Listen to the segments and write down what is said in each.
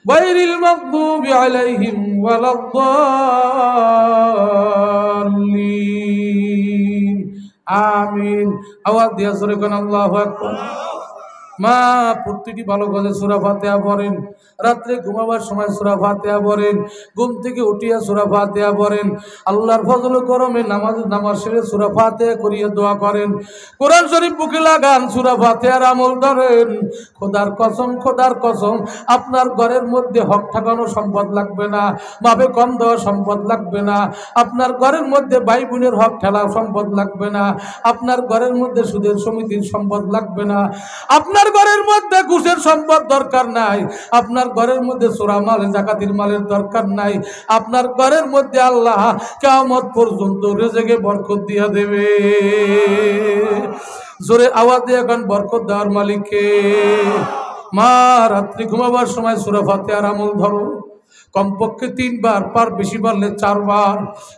গায়রিল মাগদুবি আলাইহিম ওয়ালাদ-দাল্লিন। আমিন। আওয়াজ দিয়ে জোরে কোন আল্লাহু আকবার। মা প্রতিটি ভালো কাজে সূরা ফাতিহা পড়েন, রাত্রে ঘুমাবার সময় সূরা ফাতিহা পড়েন, ঘুম থেকে উঠিয়া সূরা ফাতিহা পড়েন, আল্লাহর ফজল করমে নামাজ শেষে সূরা ফাতিহা করিয়ে দোয়া করেন, কোরআন শরীফ বুকে লাগান, সূরা ফাতিহার আমল ধরেন। খোদার কসম আপনার ঘরের মধ্যে হক ঠাকানো সম্পদ লাগবে না, বাবে কম দেওয়া সম্পদ লাগবে না, আপনার ঘরের মধ্যে ভাই বোনের হক ঠেলা সম্পদ লাগবে না, আপনার ঘরের মধ্যে সুদের সমিতির সম্পদ লাগবে না, আপনার ঘরের মধ্যে ঘুষের সম্পদ দরকার নাই, আপনার ঘরের মধ্যে চোরা মাল জাকাতির মালের দরকার নাই, আপনার ঘরের মধ্যে আল্লাহ কিয়ামত পর্যন্ত রিজিকে বরকত দিয়া দেবে। জোরে আওয়াজ দিয়ে এখন বরকত দেওয়ার মালিক কে? মা রাত্রি ঘুমাবার সময় সূরা ফাতিহার আমল ধরো, কমপক্ষে 3 বার, পার বেশি পারলে 4 বার,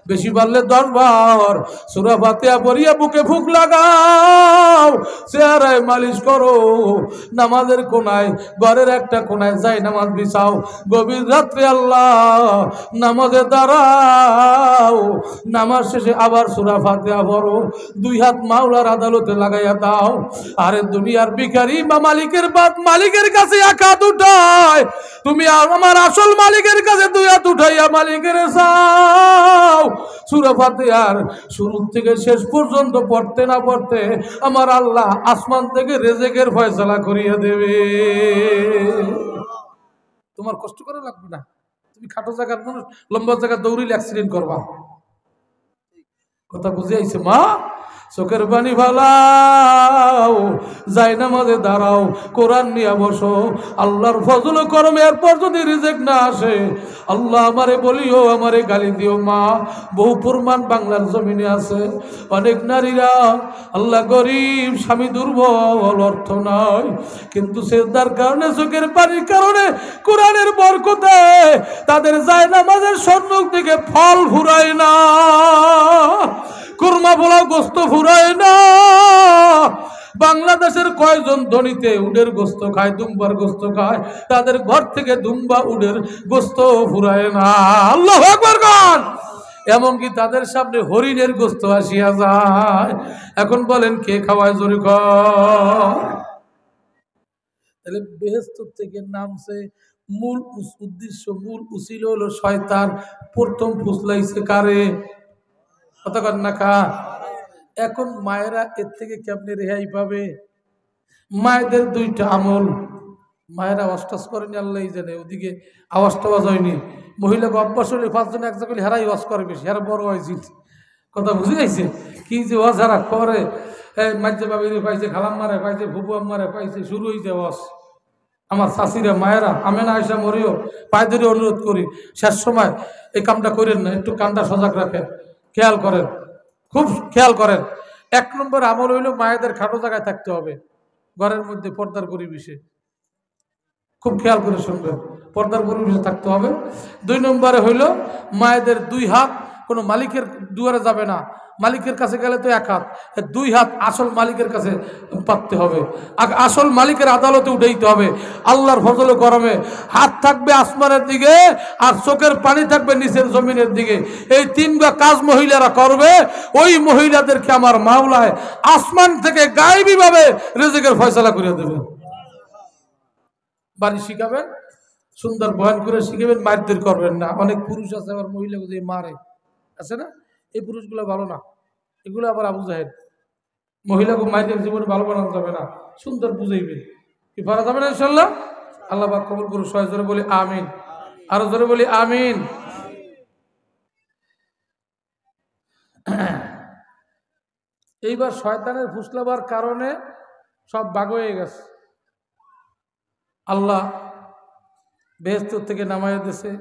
বেশি পারলে 10 বার সূরা ফাতিহা পড়িয়া বুকে ফুঁক লাগাও, চেহারায় মালিশ করো, নামাজের কোনায়, ঘরের একটা কোনায় যাই নামাজ বিছাও, গভীর রাত্রে আল্লাহ নামাজে দাঁড়াও, নামাজ শেষে আবার সূরা ফাতিহা পড়ো, 2 হাত মাওলার আদালতে লাগাইয়া দাও। আরে দুনিয়ার ভিখারি বা মালিকের বাদ মালিকের কাছে 1 হাত উঠায়, তুমি আমার আসল মালিকের কাছে 2 হাত উঠাইয়া মালিকের চাও। সূরা ফাতিহার শুরু থেকে শেষ পর্যন্ত পড়তে না পড়তে আমার আল্লাহ আসমান থেকে রিজিকের ফয়সালা করিয়া দেবে। তোমার কষ্ট করা লাগবে না, তুমি খাটো জায়গার মানুষ, লম্বা জায়গা দৌড়িলে অ্যাক্সিডেন্ট করবা। কথা বুঝে আইছে মা? চোখের পানি ফালাও, যাই নামাজে দাঁড়াও, কোরআন নিয়ে বসো, আল্লাহর ফজল করম। এরপর যদি রিজেক না আসে, আল্লাহ আমারে বলিও, আমারে গালি দিও মা। বহু প্রমাণ বাংলার জমিনে আছে, অনেক নারীরা আল্লাহ গরিব, স্বামী দুর্বল, অর্থ নয়, কিন্তু সেজদার কারণে, চোখের পানির কারণে, কোরআনের বরকতে তাদের যায় নামাজের সম্মুখ থেকে ফল ফুরায় না, কুরমা পোলাও গোস্ত ফুরায় না। বাংলাদেশের কয়জন ধনীতে উডের গোস্ত খায়, দুম্বার গোস্ত খায়, তাদের ঘর থেকে দুম্বা উডের গোস্ত ফুরায় না। আল্লাহু আকবার গান। এমনকি তাদের সামনে হরিণের গোস্ত আসিয়া যায়। এখন বলেন কে খাওয়ায়? জোরে কর। তাহলে বেহেশত থেকে নামছে, মূল উদ্দেশ্য, মূল উসিলা হলো শয়তান। প্রথম ফুসলাইছে কারে? কতক্ষণ না কা? এখন মায়েরা এর থেকে কেমনে রেহাই পাবে? মায়েদের 2টা আমল, মায়েরা অষ্টাস করেনি, আল্লাহ জানে, ওদিকে আওয়াজ টাওয়াজ হয়নি, মহিলাকে অভ্যাস হলে 5 জন এক জায়গায় হেরাই ওয়াজ করে বেশি, হেরা বড় হয় জিত। কথা বুঝে যাইছে কি যে ওয়াজ হারা করে, মাঝে বাবিরে পাইছে, খালাম মারে পাইছে, ফুবু আম্মারে পাইছে, শুরু হয়েছে ওয়াজ। আমার শাশিরা, মায়েরা, আমেনা আয়সা মরিও, পায়ে ধরে অনুরোধ করি, শেষ সময় এই কামটা করেন না, একটু কানটা সজাগ রাখেন, খেয়াল করেন, খুব খেয়াল করেন। 1 নম্বর আমল হইল মায়েদের খাটো জায়গায় থাকতে হবে, ঘরের মধ্যে পর্দার পরিবেশে, খুব খেয়াল করে শুনবেন, পর্দার পরিবেশে থাকতে হবে। 2 নম্বরে হইল মায়েদের 2 হাত কোনো মালিকের দুয়ারে যাবে না, মালিকের কাছে গেলে তো 1 হাত, 2 হাত আসল মালিকের কাছে পাততে হবে, আসল মালিকের আদালতে উঠাইতে হবে। আল্লাহর ফজলে করমে হাত থাকবে আসমানের দিকে, আর চোখের পানি থাকবে নিচের জমিনের দিকে। এই 3টা কাজ মহিলারা করবে, ওই মহিলাদেরকে আমার মাওলায় আসমান থেকে গায়েবী ভাবে রিজিকের ফয়সালা করে দেবে। বাড়ি শিখাবেন, সুন্দর বয়ান করে শিখাবেন, মারধর করবেন না। অনেক পুরুষ আছে আবার মহিলাকে যে মারে, আছে না? এই পুরুষগুলো ভালো না, এগুলো আবার আবু জাহেল। মহিলাকে মারধর জীবনে ভালো বানানো যাবে না, সুন্দর বুঝাইবে, কি পারা যাবে না ইনশাল্লাহ। আল্লাহ পাক কবুল করুন। সবাই জোরে বলি আমিন, আরো জোরে বলি আমিন। এইবার শয়তানের ফুসলাবার কারণে সব বাগ হয়ে গেছে। আল্লাহ বেহেশত থেকে নামাইয়া দিয়েছে,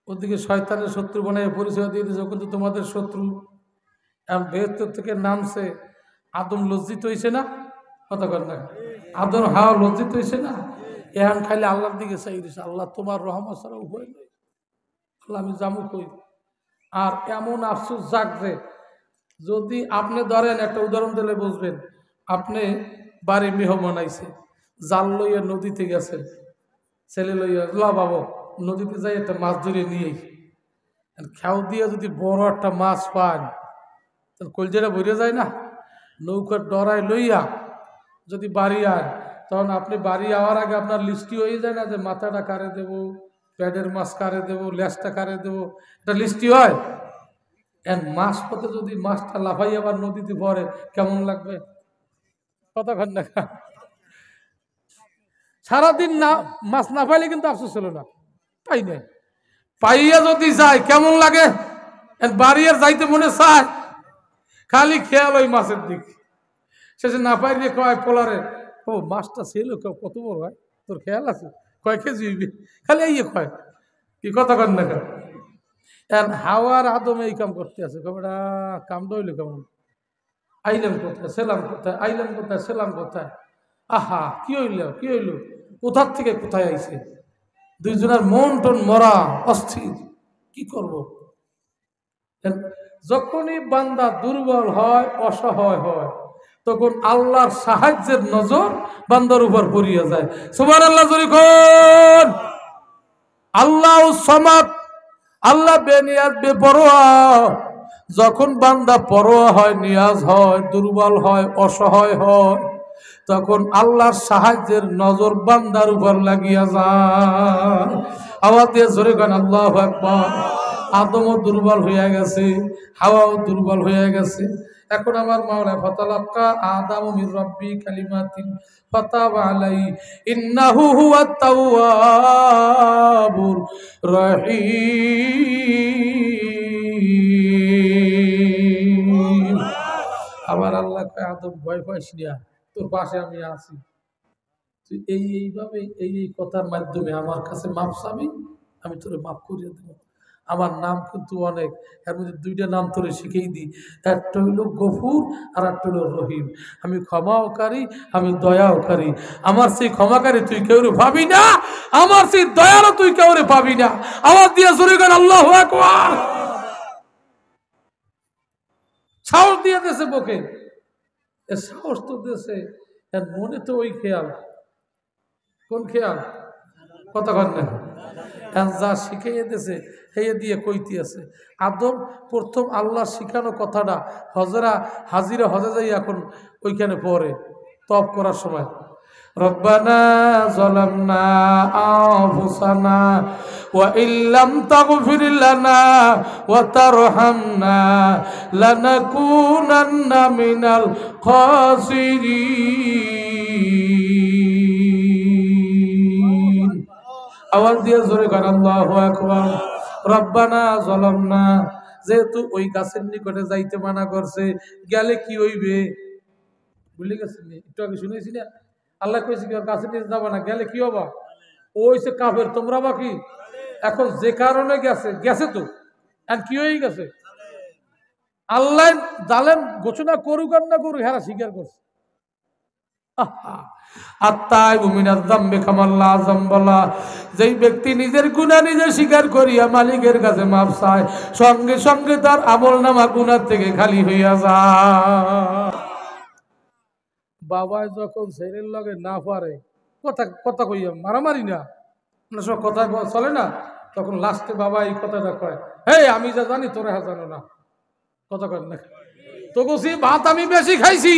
ওদিকে শয়তানের শত্রু বানায় পরিচয় দিয়ে দিয়েছে, কিন্তু তোমাদের শত্রু। এখন বেহেশত থেকে নামছে, আদম লজ্জিত হয়েছে না? কথা কর না, আদম হাওয়া লজ্জিত হয়েছে না? এখন খাইলে আল্লাহর দিকে চাই দিয়েছে, আল্লাহ তোমার রহমত ছাড়া উপায় নেই, আল্লাহ আমি জামু কই। আর এমন আফসোস জাগছে, যদি আপনি ধরেন, একটা উদাহরণ দিলে বুঝবেন, আপনি বাড়ি মেহমান আইছে, জাল লইয়া নদীতে গেছেন, ছেলে লইয়া ল বাবু নদীতে যাই একটা মাছ ধরে নিয়ে খেয়াও দিয়ে যদি বড় একটা মাছ পান তাহলে কলজেরা ভরে যায় না। নৌকার ডরায় লইয়া যদি বাড়ি আন তখন আপনি বাড়ি আওয়ার আগে আপনার লিস্টি হয়ে যায় না যে মাথাটা কারে দেব, প্যাডের মাছ কারে দেব, ল্যাসটা কারে দেব, এটা লিস্টি হয়। মাছ পথে যদি মাছটা লাফাই আবার নদীতে পড়ে কেমন লাগবে? কতক্ষণ দেখা সারাদিন না মাছ না পাইলে কিন্তু আফসোস ছিল না, পাই নাই। পাইয়া যদি যায় কেমন লাগে? বাড়ি আর যাইতে মনে চায়, খালি খেয়াল ওই মাছের দিক। শেষে না পাইলে কয় পোলারে, ও মাছটা ছিল কত বড় হয়, তোর খেয়াল আছে? কয় কেজি হইবে? খালি এই কয় কি কথা কন না। হাওয়ার আদমে এই কাম করতে আছে, কবেটা কামটা হইলো কেমন? আইলাম কোথায়, সেলাম কোথায়, আইলাম কোথায়, সেলাম কোথায়। আহা কি হইল, কি হইল, কোথার থেকে কোথায় আইছে? দুইজনের মন টন মরা, অস্থির। কি করব? যখনই বান্দা দুর্বল হয়, অসহায় হয়, তখন আল্লাহর সাহায্যের নজর বান্দার উপর পড়িয়া যায়। সুবহানাল্লাহ জোরে কোন। আল্লাহ সামাদ, আল্লাহ বেনিয়াজ বেপরোয়া। যখন বান্দা পরোয়া হয়, নিয়াজ হয়, দুর্বল হয়, অসহায় হয়, তখন আল্লাহর সাহায্যের নজর বান্দার উপর লাগিয়া যায়। আওয়াজ দিয়ে জোরে গান আল্লাহু আকবার। আদমও দুর্বল হইয়া গেছে, হাওয়াও দুর্বল হইয়া গেছে। এখন আমার মাওলা ফাতালাক্কা আদামু মির রাব্বি কালিমাতিন ফাতাবা আলাইহি ইন্নাহু হুয়াত তাওয়াবুর রহিম। আবার আল্লাহ কয়, আদম ভয় পাইস না, তোর পাশে আমি আছি। তুই এইভাবে এই কথার মাধ্যমে আমার কাছে মাপ চাবি, আমি তোরে মাফ করিয়ে দেব। আমার নাম কিন্তু অনেক, এর মধ্যে দুইটা নাম তোরে শিখেই দিই। একটা হইল গফুর আর একটা হইল রহিম। আমি ক্ষমাওকারী, আমি দয়াওকারী। আমার সেই ক্ষমাকারী তুই কেউরে পাবি না, আমার সেই দয়ারও তুই কেউরে পাবি না। আওয়াজ দিয়ে জোরে কর আল্লাহু আকবার। সাহস দিয়ে দেশে বকে, এ সাহস তো দেশে, এর মনে তো ওই খেয়াল। কোন খেয়াল? কথা কন না। যা শিখাইয়ে দিয়েছে হেয়ে দিয়ে কইতে আছে। আদম প্রথম আল্লাহ শিখানো কথাটা হাজিরা হজে যাই এখন ওইখানে পড়ে তপ করার সময়, রব্বানা যালামনা আনফুসানা ওয়া ইল্লাম তাগফির লানা ওয়া তারহামনা লানাকুনান্না মিনাল খাসিরিন। আওয়াজ দিয়ে জোরে গান আল্লাহু আকবার। রব্বানা যালামনা, যেহেতু ওই গাছের নিকটে যাইতে মানা করছে, গেলে কি হইবে ভুলে গেছেন? একটু আগে শুনেছি না, আল্লাহ কইছে কি গাছের নিচে যাবা না, গেলে কি হবা? ওই সে কাফের, তোমরা বাকি। এখন যে কারণে গেছে তো, আর কি হয়ে গেছে? আল্লাহ জালেম ঘোষণা করুক আর না করুক, হেরা স্বীকার করছে। যেই ব্যক্তি নিজের গুনাহ নিজে স্বীকার করিয়া মালিকের কাছে মাফ চায়, সঙ্গে সঙ্গে তার আমলনামা গুনাহ থেকে খালি হইয়া যায়। বাবাই যখন ছেলের লগে না পারে কথা কইয়া মারামারি না, সব কথা চলে না, তখন লাস্টে বাবা এই কথাটা কয়, হে আমি যা জানি তোরা জানো না। কথা কয় না, তোকে সে ভাত আমি বেশি খাইছি,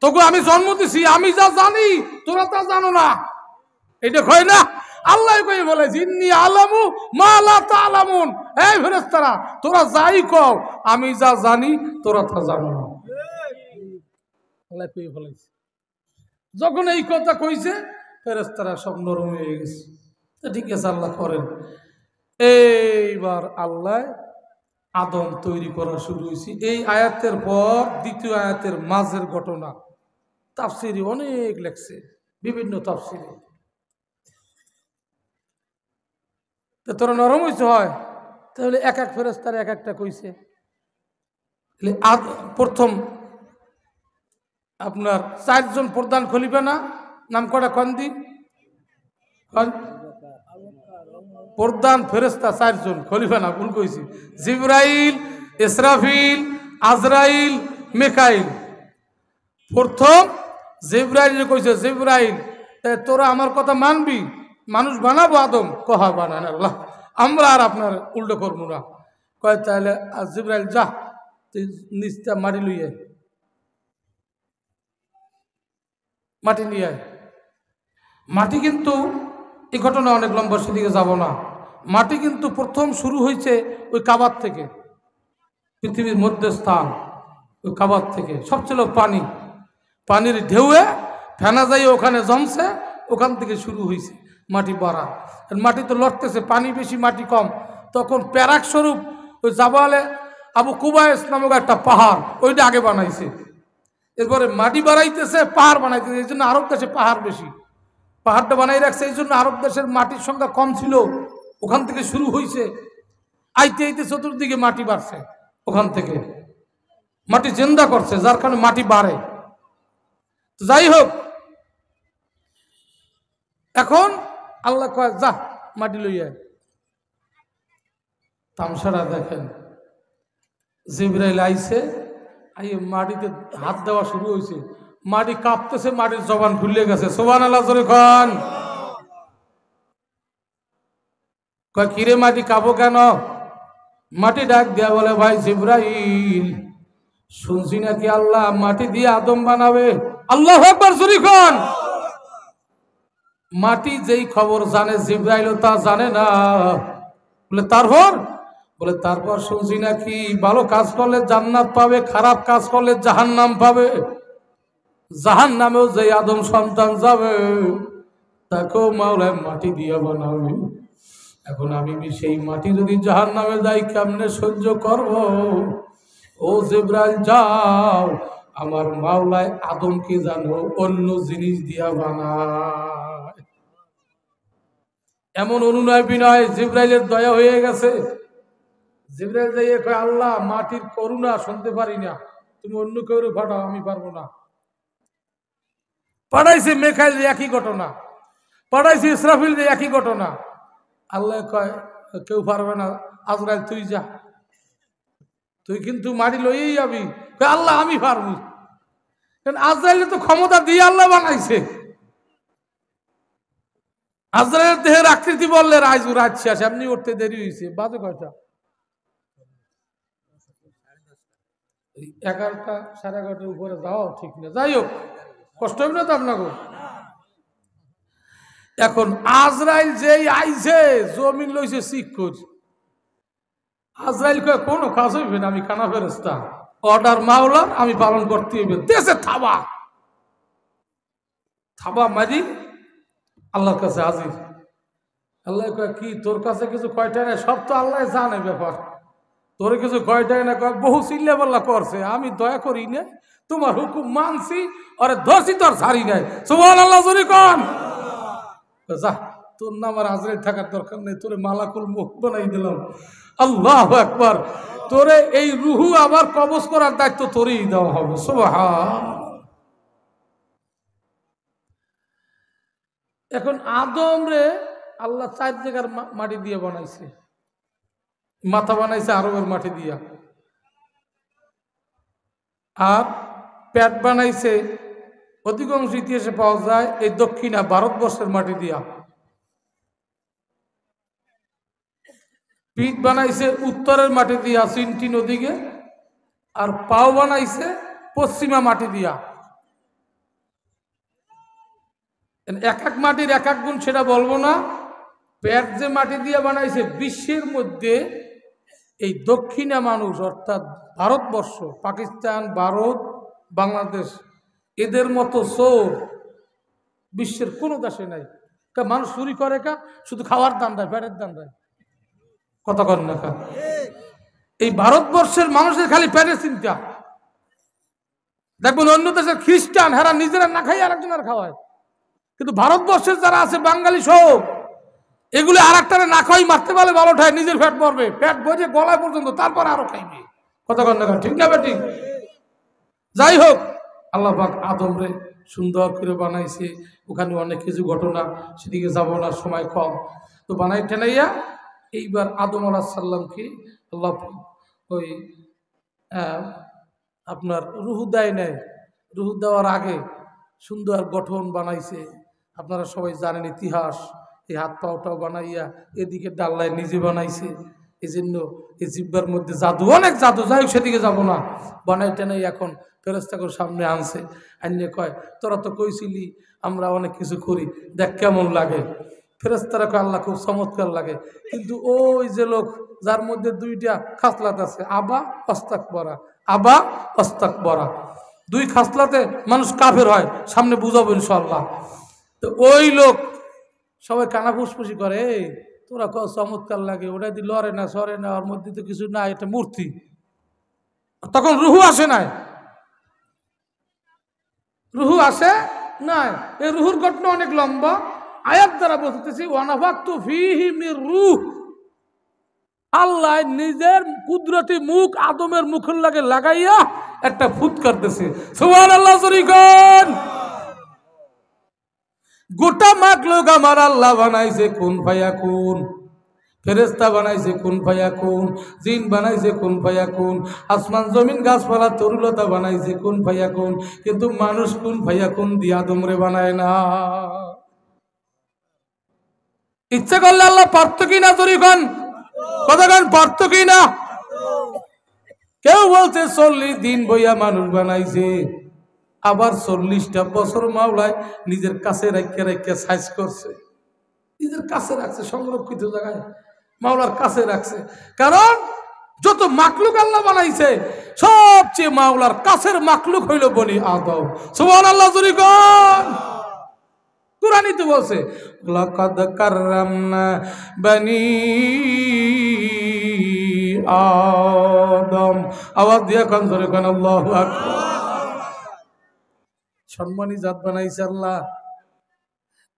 তোকে আমি জন্ম দিছি, আমি যা জানি তোরা তা জানো না। এটা কয় না, আল্লাহ কই বলে জিন্নি আলামু মা লা তা'লামুন। এই ফেরেশতারা তোরা যাই কও, আমি যা জানি তোরা তা জানো না। আল্লাহ কই বলেছে। যখন এই কথা কইছে ফেরেশতারা সব নরম হয়ে গেছে। ঠিক আছে আল্লাহ করেন। এইবার আল্লাহ আদম তৈরি করা শুরু হয়েছে। এই আয়াতের পর দ্বিতীয় আয়াতের মাঝের ঘটনা তাফসিরে অনেক লেখছে, বিভিন্ন তাফসিরে। তোরা নরম হইছে হয়, তাহলে এক এক ফেরেশতার এক একটা কইছে। প্রথম আপনার 4 জন প্রধান খলিফা না, নাম কটা কন্দি প্রধান ফেরেশতা 4 জন, খলিফা না, ভুল কইছি। জিবরাইল, ইসরাফিল, আজরাইল, মিকাইল। প্রথম জিবরাইল কইছে, জিবরাইল তোরা আমার কথা মানবি? মানুষ বানাবো আদম কহা বানান আল্লাহ, আমরা আর আপনার উল্টো করবো না। কয় তাহলে জিবরাইল যা, তুই নিচটা মাটি লইয়ে মাটি নিয়ে আয়। মাটি কিন্তু এই ঘটনা অনেক লম্বা, সেদিকে যাব না। মাটি কিন্তু প্রথম শুরু হয়েছে ওই কাবার থেকে, পৃথিবীর মধ্যে স্থান ওই কাবার থেকে। সব ছিল পানি, পানির ঢেউয়ে ফেনা যাই ওখানে জমছে, ওখান থেকে শুরু হয়েছে মাটি বাড়া। মাটি তো লড়তেছে, পানি বেশি মাটি কম, তখন প্যারাক স্বরূপ ওই জাবালে আবু কুবায়েস নামক একটা পাহাড়, ওইটা আগে বানাইছে। এরপরে মাটি বাড়াইতেছে, পাহাড় বানাইতেছে, এই জন্য আরব দেশে পাহাড় বেশি, পাহাড়টা বানাই রাখছে। এই জন্য আরব দেশের মাটির সংখ্যা কম ছিল, ওখান থেকে শুরু হয়েছে। আইতে আইতে চতুর্দিকে মাটি বাড়ছে, ওখান থেকে মাটি জিন্দা করছে, যার কারণে মাটি বাড়ে। যাই হোক, এখন আল্লাহ কয় যা মাটি লইয়া। তামসারা দেখেন, জিবরাইল আইছে, আইয়ে মাটিতে হাত দেওয়া শুরু হয়েছে, মাটি কাঁপতেছে, মাটির জবান খুলে গেছে। সুবহানাল্লাহ জোরে খান। কয় কিরে মাটি কাঁপো কেন? মাটি ডাক দেয়া বলে, ভাই জিবরাইল, শুনছি নাকি আল্লাহ মাটি দিয়ে আদম বানাবে। আল্লাহু আকবার জোরে খান। মাটি যেই খবর জানে, জিবরাইলও তা জানে না। বলে তারপর? বলে তারপর শুনছি নাকি ভালো কাজ করলে জান্নাত পাবে, খারাপ কাজ করলে জাহান্নাম পাবে। জাহান্নামেও যে আদম সন্তান যাবে, তাকেও মাওলায় মাটি দিয়ে বানাবে। এখন আমি সেই মাটি যদি জাহান্নামে যাই, কেমনে সহ্য করব? ও জিবরাইল যাও, আমার মাওলায় আদমকে জানো অন্য জিনিস দিয়া বানায়। এমন অনুনয় বিনয়, জিবরাইলের দয়া হয়ে গেছে। জিবরাইল যাইয়ে কয়, আল্লাহ মাটির করুণা শুনতে পারি না, তুমি অন্য কেউ পাঠাও, আমি পারবো না। পাঠাইছে মেকাইল, একই ঘটনা। পাঠাইছে ইসরাফিল, একই ঘটনা। আল্লাহ কয় কেউ পারবে না, আজরাইল তুই যা, তুই কিন্তু মাটি লইয়েই যাবি। আল্লাহ আমি পারবো, কারণ আজরাইলে তো ক্ষমতা দিয়ে আল্লাহ বানাইছে। আজরাইলের দেহের আকৃতি বললে রাত শেষ, এমনি উঠতে দেরি হয়েছে। বাজে কয়টা? 11টা, 11:30 উপরে যাও ঠিক না। যাই হোক, কষ্ট হবে না তো আপনাকে। এখন আজরাইল যেই আইছে, জমিন লইছে শিখ করছে। আজরাইল কয় কোনো কাজ হইবে না, আমি কানা ফেরেশতা, অর্ডার মাওলার, আমি পালন করতে হইবে। দেশে থাবা থাবা মারি আল্লাহর কাছে হাজির। আল্লাহ কয় কি তোর কাছে কিছু কয়টা না? সব তো আল্লাহ জানে ব্যাপার, তোর কিছু কয়টাই না। কয় বহু চিল্লা পাল্লা করছে, আমি দয়া করি না, তোমার হুকুম মানছি, আরে ধরছি তোর ছাড়ি নাই। সুবহানাল্লাহ জোরে কোন। যা, তোর নাম আর আজরাইল থাকার দরকার নেই, তোরে মালাকুল মুখ বানাই দিলাম। আল্লাহু আকবার। তোরে এই রুহু আবার কবজ করার দায়িত্ব তোরই দেওয়া হবে। সুবহান। এখন আদম রে আল্লাহ 4 জায়গার মাটি দিয়ে বানাইছে। মাথা বানাইছে আরবের মাটি দিয়া, আর পেট বানাইছে অধিকাংশ ইতিহাসে পাওয়া যায় এই দক্ষিণা ভারতবর্ষের মাটি দিয়া। পিঠ বানাইছে উত্তরের মাটি দিয়া চিন্তি নদীকে, আর পাও বানাইছে পশ্চিমা মাটি দিয়া। এক এক মাটির এক এক গুণ, সেটা বলবো না। পেট যে মাটি দিয়া বানাইছে, বিশ্বের মধ্যে এই দক্ষিণা মানুষ, অর্থাৎ ভারতবর্ষ, পাকিস্তান, ভারত, বাংলাদেশ, এদের মতো চোর বিশ্বের কোনো দেশে নাই। মানুষ চুরি করে কা শুধু খাওয়ার দান দেয়, পেটের দান দেয়। কথা কর না কা? এই ভারতবর্ষের মানুষের খালি পেটের চিন্তা। দেখবেন অন্য দেশের খ্রিস্টান, হেরা নিজেরা না খাই আর একজনের খাওয়ায়, কিন্তু ভারতবর্ষের যারা আছে বাঙালি সহ, এগুলো আর একটারে না খাই মারতে পারলে ভালো ঠায়, নিজের পেট ভরবে, পেট ভরে গলায় পর্যন্ত, তারপর আরো খাইবে। কথা কর না কা? ঠিক না বেটি? যাই হোক, আল্লাহ পাক আদম রে সুন্দর করে বানাইছে। ওখানে অনেক কিছু ঘটনা, সেদিকে যাব না, সময় কম। তো বানাই টেনাইয়া এইবার আদম আলাইহিস সালামকে আল্লাহ ওই আপনার রুহু দেয় নেয়। রুহু দেওয়ার আগে সুন্দর গঠন বানাইছে। আপনারা সবাই জানেন ইতিহাস, এই হাত পাওটাও বানাইয়া এদিকে ডাল্লায় নিজে বানাইছে। এই জন্য এই জিব্বার মধ্যে জাদু, অনেক জাদু, যাই হোক সেদিকে যাবো না। বানাইতে নেই এখন ফেরেশতাকে সামনে আনছে, আইনে কয় তোরা তো কইছিলি আমরা অনেক কিছু করি, দেখ কেমন লাগে। ফেরেশতারা কয় আল্লাহ খুব চমৎকার লাগে, কিন্তু ওই যে লোক যার মধ্যে দুইটা খাসলাত আছে, আবা অস্তাক বরা, আবা অস্তাক বরা, দুই খাসলাতে মানুষ কাফের হয়, সামনে বুঝাবো ইনশাআল্লাহ। তো ওই লোক সবাই কানা ফুসফুসি করে, এই তোরা কত চমৎকার লাগে, ওটা দিয়ে লড়ে না সরে না, ওর মধ্যে তো কিছু না, এটা মূর্তি। তখন রুহু আসে নাই, রুহু আসে নাই। এই রুহুর ঘটনা অনেক লম্বা, আয়াত দ্বারা বলতেছি ওয়ানাফাকতু ফীহি মির রূহ। আল্লাহ নিজের কুদরতি মুখ আদমের মুখের লাগে লাগাইয়া একটা ফুৎকার দিতেছে। সুবহানাল্লাহ শরীফান। গোটা মাখলুক আমার আল্লাহ বানাইছে কুন ফায়াকুন, ফেরেশতা বানাইছে কুন ফায়াকুন, জিন বানাইছে কুন ফায়াকুন, আসমান জমিন গাছপালা তরুলতা বানাইছে কুন ফায়াকুন, কিন্তু মানুষ কুন ফায়াকুন দিয়ে আদমরে বানায় না। ইচ্ছা করলে আল্লাহ পারত কিনা শরীফান, কতক্ষণ পারত কিনা? কেউ বলছে 40 দিন বইয়া মানুষ বানাইছে, আবার 40টা বছর মাওলায় নিজের কাছে রাখিয়া রাখিয়া সাইজ করছে, নিজের কাছে রাখছে, সংরক্ষিত জায়গায় মাওলার কাছে রাখছে। কারণ যত মাকলুক আল্লাহ বানাইছে সবচেয়ে মাওলার কাছের মাকলুক হইল বনি আদম। সুবহানাল্লাহ জোরে কোন। কুরআনই তো বলছে লাকাদ কাররামনা বনি আদম। আওয়াজ দিয়া কোন জোরে কোন আল্লাহু আকবার। সম্মানী জাত বানাইছে আল্লাহ,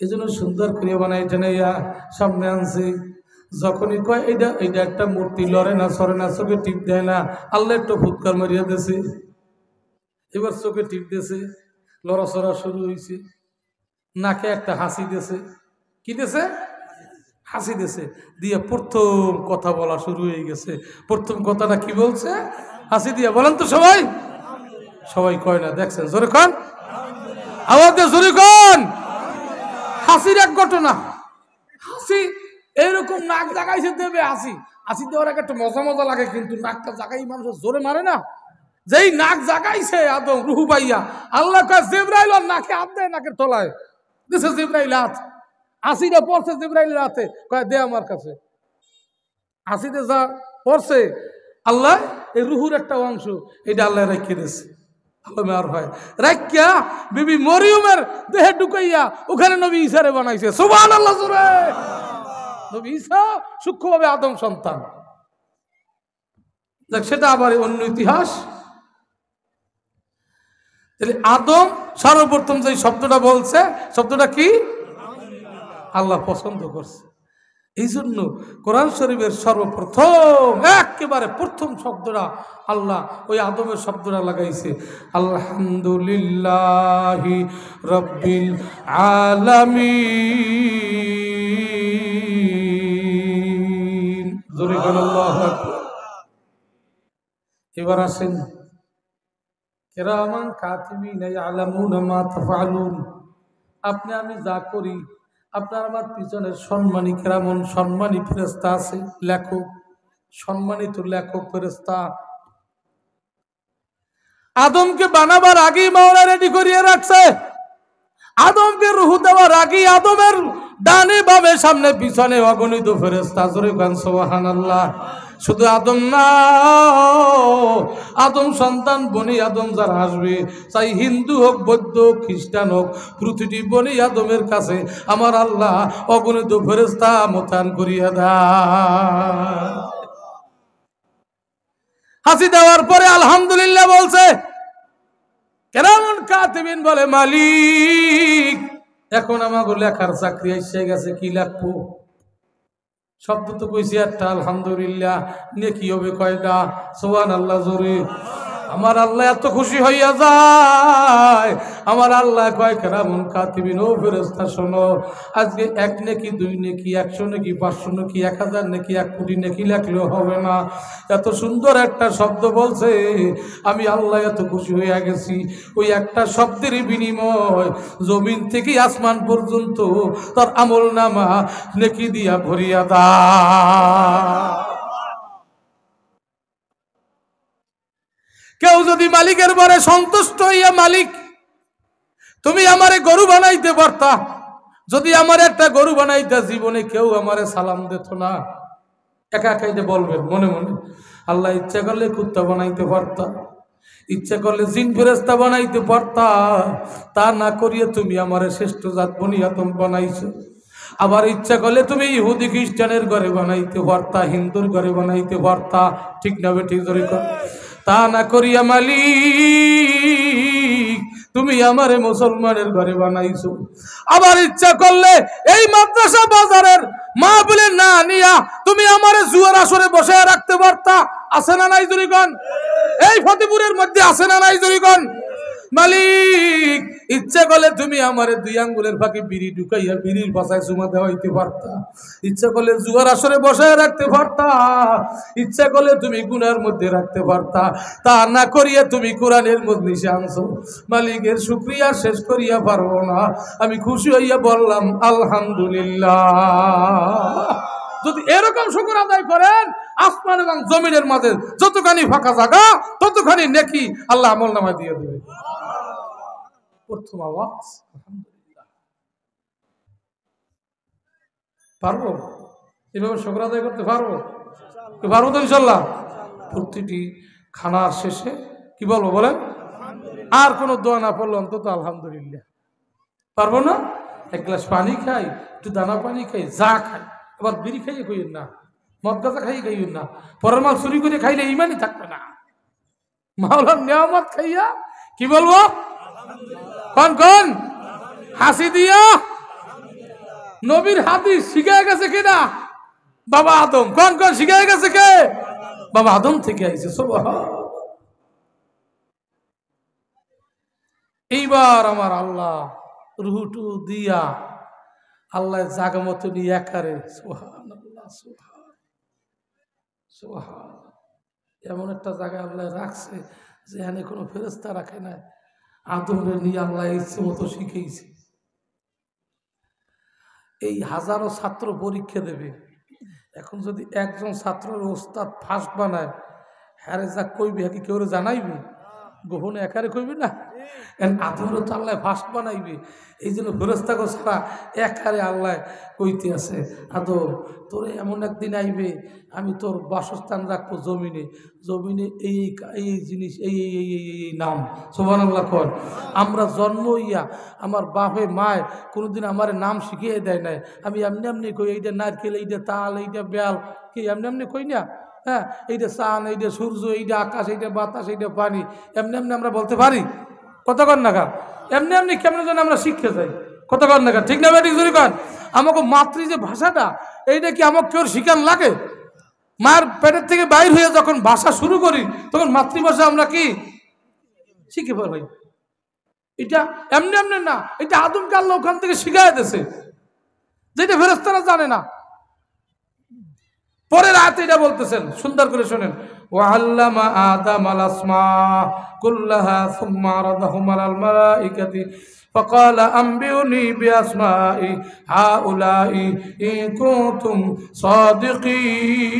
এজন্য সুন্দর করে বানাইছে না, সামনে আনছে। যখনই কয় এটা এটা একটা মূর্তি, লড়ে না সরে না, চোখে টিপ দেয় না, আল্লাহ একটু ফুৎকার মারিয়া দিয়েছে, এবার চোখে টিপ দিয়েছে, লড়াচড়া শুরু হয়েছে, নাকে একটা হাসি দিয়েছে। কি দিয়েছে? হাসি দিয়েছে, দিয়ে প্রথম কথা বলা শুরু হয়ে গেছে। প্রথম কথাটা কি বলছে? হাসি দিয়া। বলেন তো সবাই, সবাই কয় না, দেখছেন জোরে খান, আওয়াজ দিয়ে জোরে খান। হাসির এক ঘটনা, হাসি এইরকম নাক জাগাইছে দেবে, হাসি হাসি দেওয়ার একটা মজা মজা লাগে, কিন্তু নাকটা জাগাই মানুষ জোরে মারে না। যেই নাক জাগাইছে আদম রুহু পাইয়া, আল্লাহ কয় জিবরাইল ওর নাকে হাত দেয়, নাকের তলায় দিছে জিবরাইল হাত, হাসিটা পড়ছে জিবরাইলের হাতে, কয় দে আমার কাছে। হাসিতে যা পড়ছে আল্লাহ এই রুহুর একটা অংশ এটা আল্লাহ রেখে দিয়েছে। আর হয় রাখিয়া বিবি মরিয়মের দেহে ঢুকাইয়া ওখানে নবী ঈসারে বানাইছে। সুবহানাল্লাহ জোরে। নবী ঈসা সূক্ষ্মভাবে আদম সন্তান। দেখ সেটা আবার অন্য ইতিহাস। তাহলে আদম সর্বপ্রথম যে শব্দটা বলছে, শব্দটা কি? আল্লাহ পছন্দ করছে। এই জন্য কোরআন শরীফের সর্বপ্রথম একেবারে প্রথম শব্দটা আল্লাহ ওই আদমের শব্দটা লাগাইছে, আলহামদুলিল্লাহি রাব্বিল আলামিন। জোরে বলেন আল্লাহু আকবার। এবার আসেন কিরামান কাতিবিনা ইয়ালামুনা মা তাফআলুন। আপনি আমি যা করি, আপনার আমার পিছনের সম্মানী কেরামন সম্মানী ফেরেশতা আছে, লেখক, সম্মানিত লেখক ফেরেশতা। আদমকে বানাবার আগেই মাওলা রেডি করিয়ে রাখছে। আদমকে রূহ দেওয়ার আগেই আদমের ডানে বামে সামনে পিছনে অগণিত ফেরেশতা। জোরে গান সুবহানাল্লাহ। শুধু আদম না, আদম সন্তান বনি আদম যারা আসবে, চাই হিন্দু হোক, বৌদ্ধ, খ্রিস্টান হোক, প্রতিটি বনি আদমের কাছে আমার আল্লাহ অগণিত ফেরেশতা মোতায়েন করিয়া দেয়। হাসি দেওয়ার পরে আলহামদুলিল্লাহ বলছে, কেরামান কাতিবিন বলে মালিক এখন আমাকে লেখার চাকরি এসে গেছে, কি লেখবো? শব্দ তো কইছি একটা, আলহামদুলিল্লাহ। নেকি হবে কয়টা? সুবহানাল্লাহ জোরে। আমার আল্লাহ এত খুশি হইয়া যায়, আমার আল্লাহ কয় কেরামুন কাতিবিন, ও ফেরেশতা শোনো, আজকে 1 নেকি 2 নেকি 100 নেকি 500 নেকি 1000 নেকি 1 কোটি নেকি লেখলেও হবে না। এত সুন্দর একটা শব্দ বলছে, আমি আল্লাহ এত খুশি হইয়া গেছি। ওই একটা শব্দের বিনিময় জমিন থেকে আসমান পর্যন্ত তার আমল নামা নেকি দিয়া ভরিয়া দা। কেউ যদি মালিকের বরে সন্তুষ্ট হইয়া, মালিক তুমি আমারে গরু বানাইতে পারতা, যদি আমার একটা গরু বানাইতা, জীবনে কেউ আমারে সালাম দিত না, একা একাইতে বলবেন মনে মনে। আল্লাহ ইচ্ছা করলে কুত্তা বানাইতে পারতা, ইচ্ছা করলে জিন ফেরেশতা বানাইতে পারতা, তা না করিয়া তুমি আমারে শ্রেষ্ঠ জাত বনি আদম বানাইছো। আবার ইচ্ছা করলে তুমি ইহুদি খ্রিস্টানের ঘরে বানাইতে পারতা, হিন্দুর ঘরে বানাইতে পারতা, ঠিক না বেঠিক? জোরে কর। তা না করিয়া মালিক তুমি আমারে মুসলমানের ঘরে বানাইছো। আবার ইচ্ছা করলে এই মাদ্রাসা বাজারের মাহফিলে না নিয়া তুমি আমারে জুয়ার আসরে বসে রাখতে পারতা, আছে না নাই জোরে কন? এই ফতেপুরের মধ্যে আছে না নাই জোরে কন? মালিক ইচ্ছা করলে তুমি আমারে 2 আঙ্গুলের ফাঁকে বিড়ি ঢুকাইয়া বিড়ির বাসায় চুমা দেওয়াইতে পারতা, ইচ্ছা করলে জুয়ার আসরে বসায় রাখতে পারতা, ইচ্ছা করলে তুমি গুনার মধ্যে রাখতে পারতা, তা না করিয়া তুমি কোরআনের মজলিসে আনছো। মালিকের শুকরিয়া শেষ করিয়া পারবো না। আমি খুশি হইয়া বললাম আলহামদুলিল্লাহ। যদি এরকম শুকর আদায় করেন, আসমান এবং জমিনের মাঝে যতখানি ফাঁকা জায়গা ততখানি নেকি আল্লাহ আমলনামায় দিয়ে দেবে। প্রথম আওয়াজ আলহামদুলিল্লাহ। পারবো এভাবে শুকর আদায় করতে? পারবো তো ইনশাল্লাহ। প্রতিটি খানার শেষে কি বলবো বলেন? আর কোনো দোয়া না পড়লো অন্তত আলহামদুলিল্লাহ। পারবো না? 1 গ্লাস পানি খাই, একটু দানা পানি খাই, যা খাই, আবার বিড়ি খাইয়ে কইয়েন না, মদ গাঁজা খাইয়ে খাইয়েন না, পরের মাল চুরি করে খাইলে ইমানই থাকবে না। মাওলার নিয়ামত খাইয়া কি বলবো? কোন কোন হাসি দিয়া। নবীর হাদিস শিখে গেছে কিনা? বাবা আদম। কোন কোন শিখে গেছে কে? বাবা আদম থেকে আইছে। সুবহান। এইবার আমার আল্লাহ রুহটু দিয়া আল্লাহ জাগা মতো নিয়ে একারে সুবহানাল্লাহ সুবহান সুবহান এমন একটা জায়গায় আল্লাহ রাখছে যেখানে কোনো ফেরেশতা রাখে না। আদমের নিয়ে আল্লাহ ইচ্ছে মতো শিখেইছে। এই হাজারো ছাত্র পরীক্ষা দেবে, এখন যদি একজন ছাত্রের ওস্তাদ ফার্স্ট বানায়, হ্যাঁ যা কইবি হ্যাঁ কি কেউ জানাইবি? গোপনে একারে কইবি না? আদমরও তো আল্লাহ ফার্স্ট বানাইবে। এই জন্য ফেরেশতাকে ছাড়া একারে আল্লাহ কইতে আছে, আদম তোরে এমন একদিন আইবে, আমি তোর বাসস্থান রাখবো জমিনে, জমিনে এই এই জিনিস এই এই এই এই এই নাম। সুবহানাল্লাহ কর। আমরা জন্ম হইয়া আমার বাপে মায় কোনোদিন আমার নাম শিখিয়ে দেয় নাই। আমি এমনি এমনি কই, এইটা নারকেল, এইটা তাল, এইটা বেল, কি এমনি এমনি কই না? হ্যাঁ, এইটা চান, এইটা সূর্য, এইটা আকাশ, এইটা বাতাস, এইটা পানি, এমনি এমনি আমরা বলতে পারি? কতক্ষণ নাগাদ এমনি এমনি কেমন যেন আমরা শিখতে যাই, কতক্ষণ নাগাদ, ঠিক না বেটি? জোরে কন। আমাকে মাতৃ যে ভাষাটা, এইটা কি আমাকে কেউ শিখান লাগে? মায়ের পেটের থেকে বাইর হয়ে যখন ভাষা শুরু করি তখন মাতৃভাষা আমরা কি শিখে পারি? এটা এমনি এমনি না, এটা আদমকে আল্লাহ ওখান থেকে শিখাই দিয়েছে, যেটা ফেরেশতারা জানে না। পরের আয়াতে এটা বলতেছেন, সুন্দর করে শুনেন। ওয়াল্লামা আদামাল আসমা কুল্লাহা সুম্মা আরাদাহুম আলাল মালাইকাতি ফাকালা আম্বিউনি বিআসমাই হাউলাই ইন কুনতুম সাদিকিন।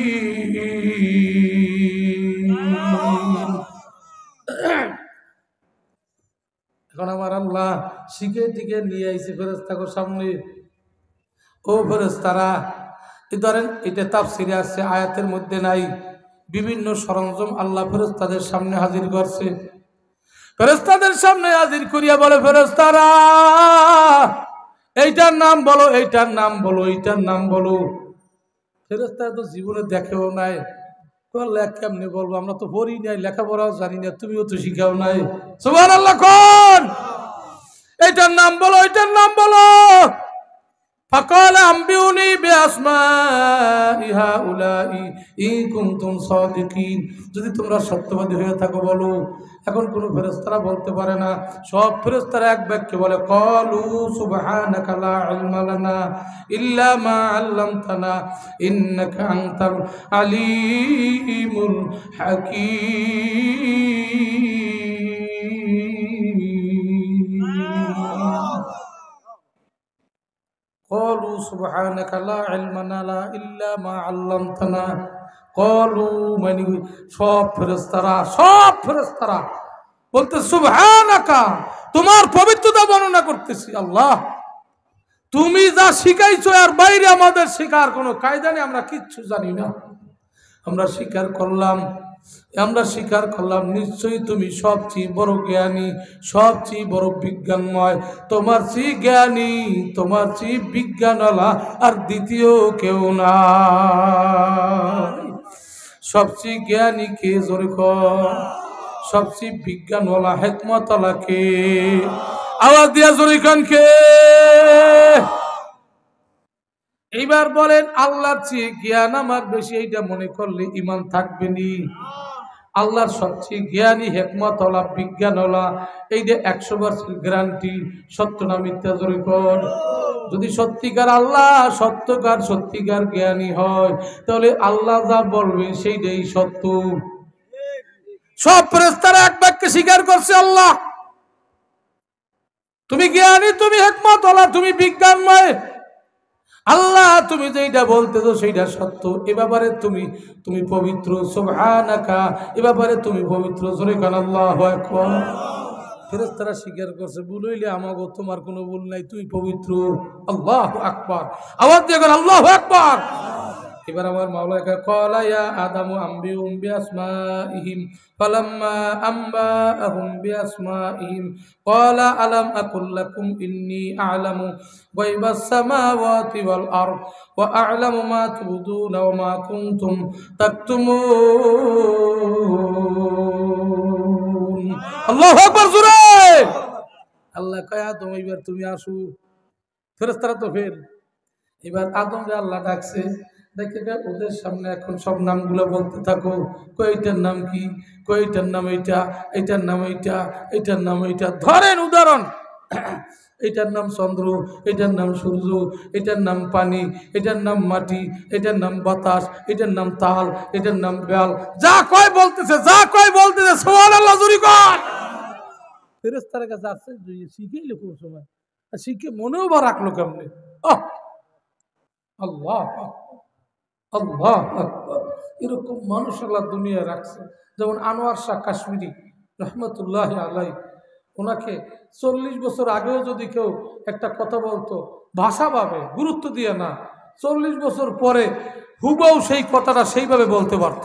এখন আমার আল্লাহ শিখে টিকে নিয়ে আইছে ফেরেশতাদের সামনে। ও ফেরেশতারা, ধরেন এটা তাফসিরে আসছে, আয়াতের মধ্যে নাই। বিভিন্ন সরঞ্জাম আল্লাহ ফেরেশতাদের সামনে হাজির করছে। ফেরেশতাদের সামনে হাজির করিয়া বলে, ফেরেশতারা এইটার নাম বলো, এইটার নাম বলো, এইটার নাম বলো। ফেরেশতারা তো জীবনে দেখেও নাই, কেমনে বলবো? আমরা তো পড়ি নাই, লেখাপড়াও জানি না, তুমিও তো শিখাও নাই। সুবহানাল্লাহ কোন। এইটার নাম বলো, এইটার নাম বলো। ফাকাল আম্বিউনি বিআসমাই হাউলাই ইন কুনতুম সাদিকিন, যদি তোমরা সত্যবাদী হয়ে থাকো বলো। এখন কোন ফেরেশতারা বলতে পারে না, সব ফেরেশতারা এক বাক্যে বলে ক্বালু সুবহানাকা লা ইলমা লানা ইল্লা মা আল্লামতানা ইন্নাকা আনতাল আলিমুল হাকীম। ক্বালু সুবহানাকা লা ইলমা লানা ইল্লা মা আল্লামতানা। ক্বালু মানে সব ফেরেশতারা বলতে সুবহানাকা, তোমার পবিত্রতা বর্ণনা করতেছি আল্লাহ, তুমি যা শিখাইছো আর বাইরে আমাদের শেখার কোনো কায়দা নেই, আমরা কিচ্ছু জানি না। আমরা স্বীকার করলাম নিশ্চয়ই তুমি সবচেয়ে বড় জ্ঞানী, সবচেয়ে বড় বিজ্ঞানময়। তোমার চেয়ে জ্ঞানী, তোমার চেয়ে বিজ্ঞানওয়ালা আর দ্বিতীয় কেউ না। সবচেয়ে জ্ঞানী কে? জোরে কর। সবচেয়ে বিজ্ঞানওয়ালা হিকমতওয়ালা কে? আওয়াজ দিয়া জোরে কান কে? এইবার বলেন আল্লাহর চেয়ে জ্ঞান আমার বেশি, এইটা মনে করলে ঈমান থাকবে নি? আল্লাহর সবচেয়ে জ্ঞানী, হিকমতওয়ালা, বিজ্ঞানওয়ালা, এইটা 100% গ্যারান্টি। সত্য না মিথ্যা? জোরে কর। যদি সত্যিকার আল্লাহ সত্যিকার জ্ঞানী হয়, তাহলে আল্লাহ যা বলবে সেইটাই সত্য। সব ফেরেশতারা এক বাক্যে স্বীকার করছে আল্লাহ তুমি জ্ঞানী, তুমি হিকমতওয়ালা, তুমি বিজ্ঞানময়। আল্লাহ তুমি যেটা বলতেছো সেইটা সত্য, এ ব্যাপারে তুমি পবিত্র। সুবহানাকা, এ ব্যাপারে তুমি পবিত্র। জোরে কান আল্লাহু আকবার। ফেরেশতারা স্বীকার করছে, ভুল হইলে আমাগো তোমার কোনো ভুল নাই, তুমি পবিত্র। আল্লাহু আকবার। আওয়াজ দিয়ে বলেন আল্লাহু আকবার। এবার আমার মাওলা ক্বালা ইয়া আদামু আম্বিহুম বিআসমাইহিম ফালাম্মা আম্বাআহুম বিআসমাইহিম ক্বালা আলাম আকুল লাকুম ইন্নী আ'লামু গায়বাস সামাওয়াতি ওয়াল আরদ ওয়া আ'লামু মা তুবদুনা ওয়া মা কুনতুম তাকতুমুন। আল্লাহু আকবার জোরে। আল্লাহ কয় আদম এবার তুমি আসো। ফেরেশতারা তো ফের। এবার আদমকে আল্লাহ ডাকছে, দেখে ওদের সামনে এখন সব নামগুলো বলতে থাকো। কয়টার নাম কি? কয়টার নাম এইটা, এইটার নাম এইটা, এইটার নাম এইটা। ধরেন উদাহরণ, এটার নাম চন্দ্র, এটার নাম সূর্য, এটার নাম পানি, এটার নাম মাটি, এটার নাম বাতাস, এটার নাম তাল, এটার নাম বেল। যা কয় বলতেছে সুবহানাল্লাহ জোরে কর। ফেরেশতার কাছে আসছে, শিখেইলো কোন সময়, শিখে মনেও বা রাখলো কেমনে? আল্লাহ আল্লাহ আকবার। এরকম মানুষ আল্লাহ দুনিয়া রাখছে। যেমন আনোয়ার শাহ কাশ্মীরি রহমতুল্লাহ আলাই, ওনাকে 40 বছর আগেও যদি কেউ একটা কথা বলতো ভাষাভাবে গুরুত্ব দিয়ে না, 40 বছর পরে হুবহু সেই কথাটা সেইভাবে বলতে পারত।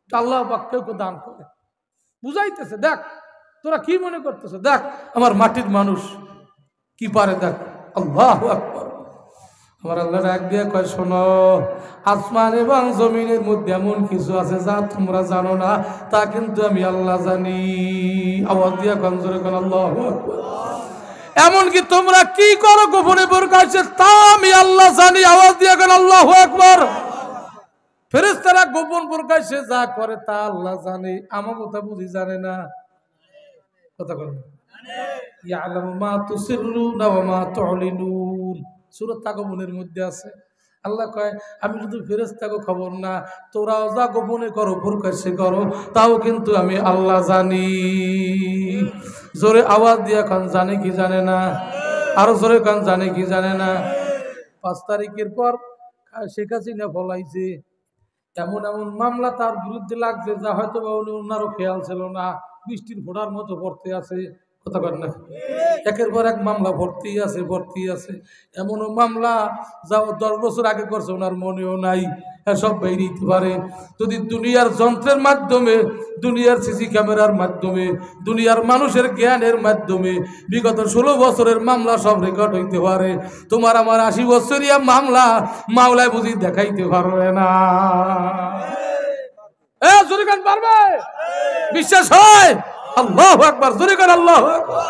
আল্লাহ পাক কেউ দান করে বুঝাইতেছে, দেখ তোরা কি মনে করতেছে, দেখ আমার মাটির মানুষ কি পারে, দেখ। আল্লাহু আকবার। আমার আল্লাহ ডাক দিয়ে কয়, শোনো, আসমান এবং জমিনের মধ্যে এমন কিছু আছে যা তোমরা জানো না, তা কিন্তু আমি আল্লাহ জানি। আওয়াজ দিয়া কোন জোরে কোন আল্লাহু আকবার। এমনকি তোমরা কি করো গোপনে প্রকাশ্যে তা আমি আল্লাহ জানি। আওয়াজ দিয়া কোন আল্লাহু আকবার। ফেরেশতারা গোপন প্রকাশ্যে যা করে তা আল্লাহ জানে, আমার কথা বুঝি জানে না। কথা বলেন ইয়ালামু মা তুসিররুনা ওয়া মা তু'লিনুন। সূরা তাগাবুনের মধ্যে আছে। আল্লাহ কয়, আমি শুধু ফেরেশতাকে খবর না, তোরাও যা গোপনে করো প্রকাশ্যে করো তাও কিন্তু আমি আল্লাহ জানি। জোরে আওয়াজ দিয়া কান জানে কি জানে না? আরো জোরে কান জানে কি জানে না? 5 তারিখের পর শেখ হাসিনা ফলাইছে, এমন এমন মামলা তার বিরুদ্ধে লাগছে যা হয়তো বা ওনারও খেয়াল ছিল না। বৃষ্টির ফোঁটার মতো পড়তে আছে। কথা বলেন না? একের পর এক মামলা ভর্তি আছে। এমনও মামলা যা 10 বছর আগে করছে ওনার মনেও নাই। এসব বেরিয়ে পারে যদি দুনিয়ার যন্ত্রের মাধ্যমে, দুনিয়ার সিসি ক্যামেরার মাধ্যমে, দুনিয়ার মানুষের জ্ঞানের মাধ্যমে বিগত 16 বছরের মামলা সব রেকর্ড হইতে পারে। তোমার আমার 80 বছরিয়া মামলা মাওলায় বুঝি দেখাইতে পারবে না। জোরে গান পারবে? বিশ্বাস হয়? আল্লাহু আকবার। জোরে গান আল্লাহু আকবার।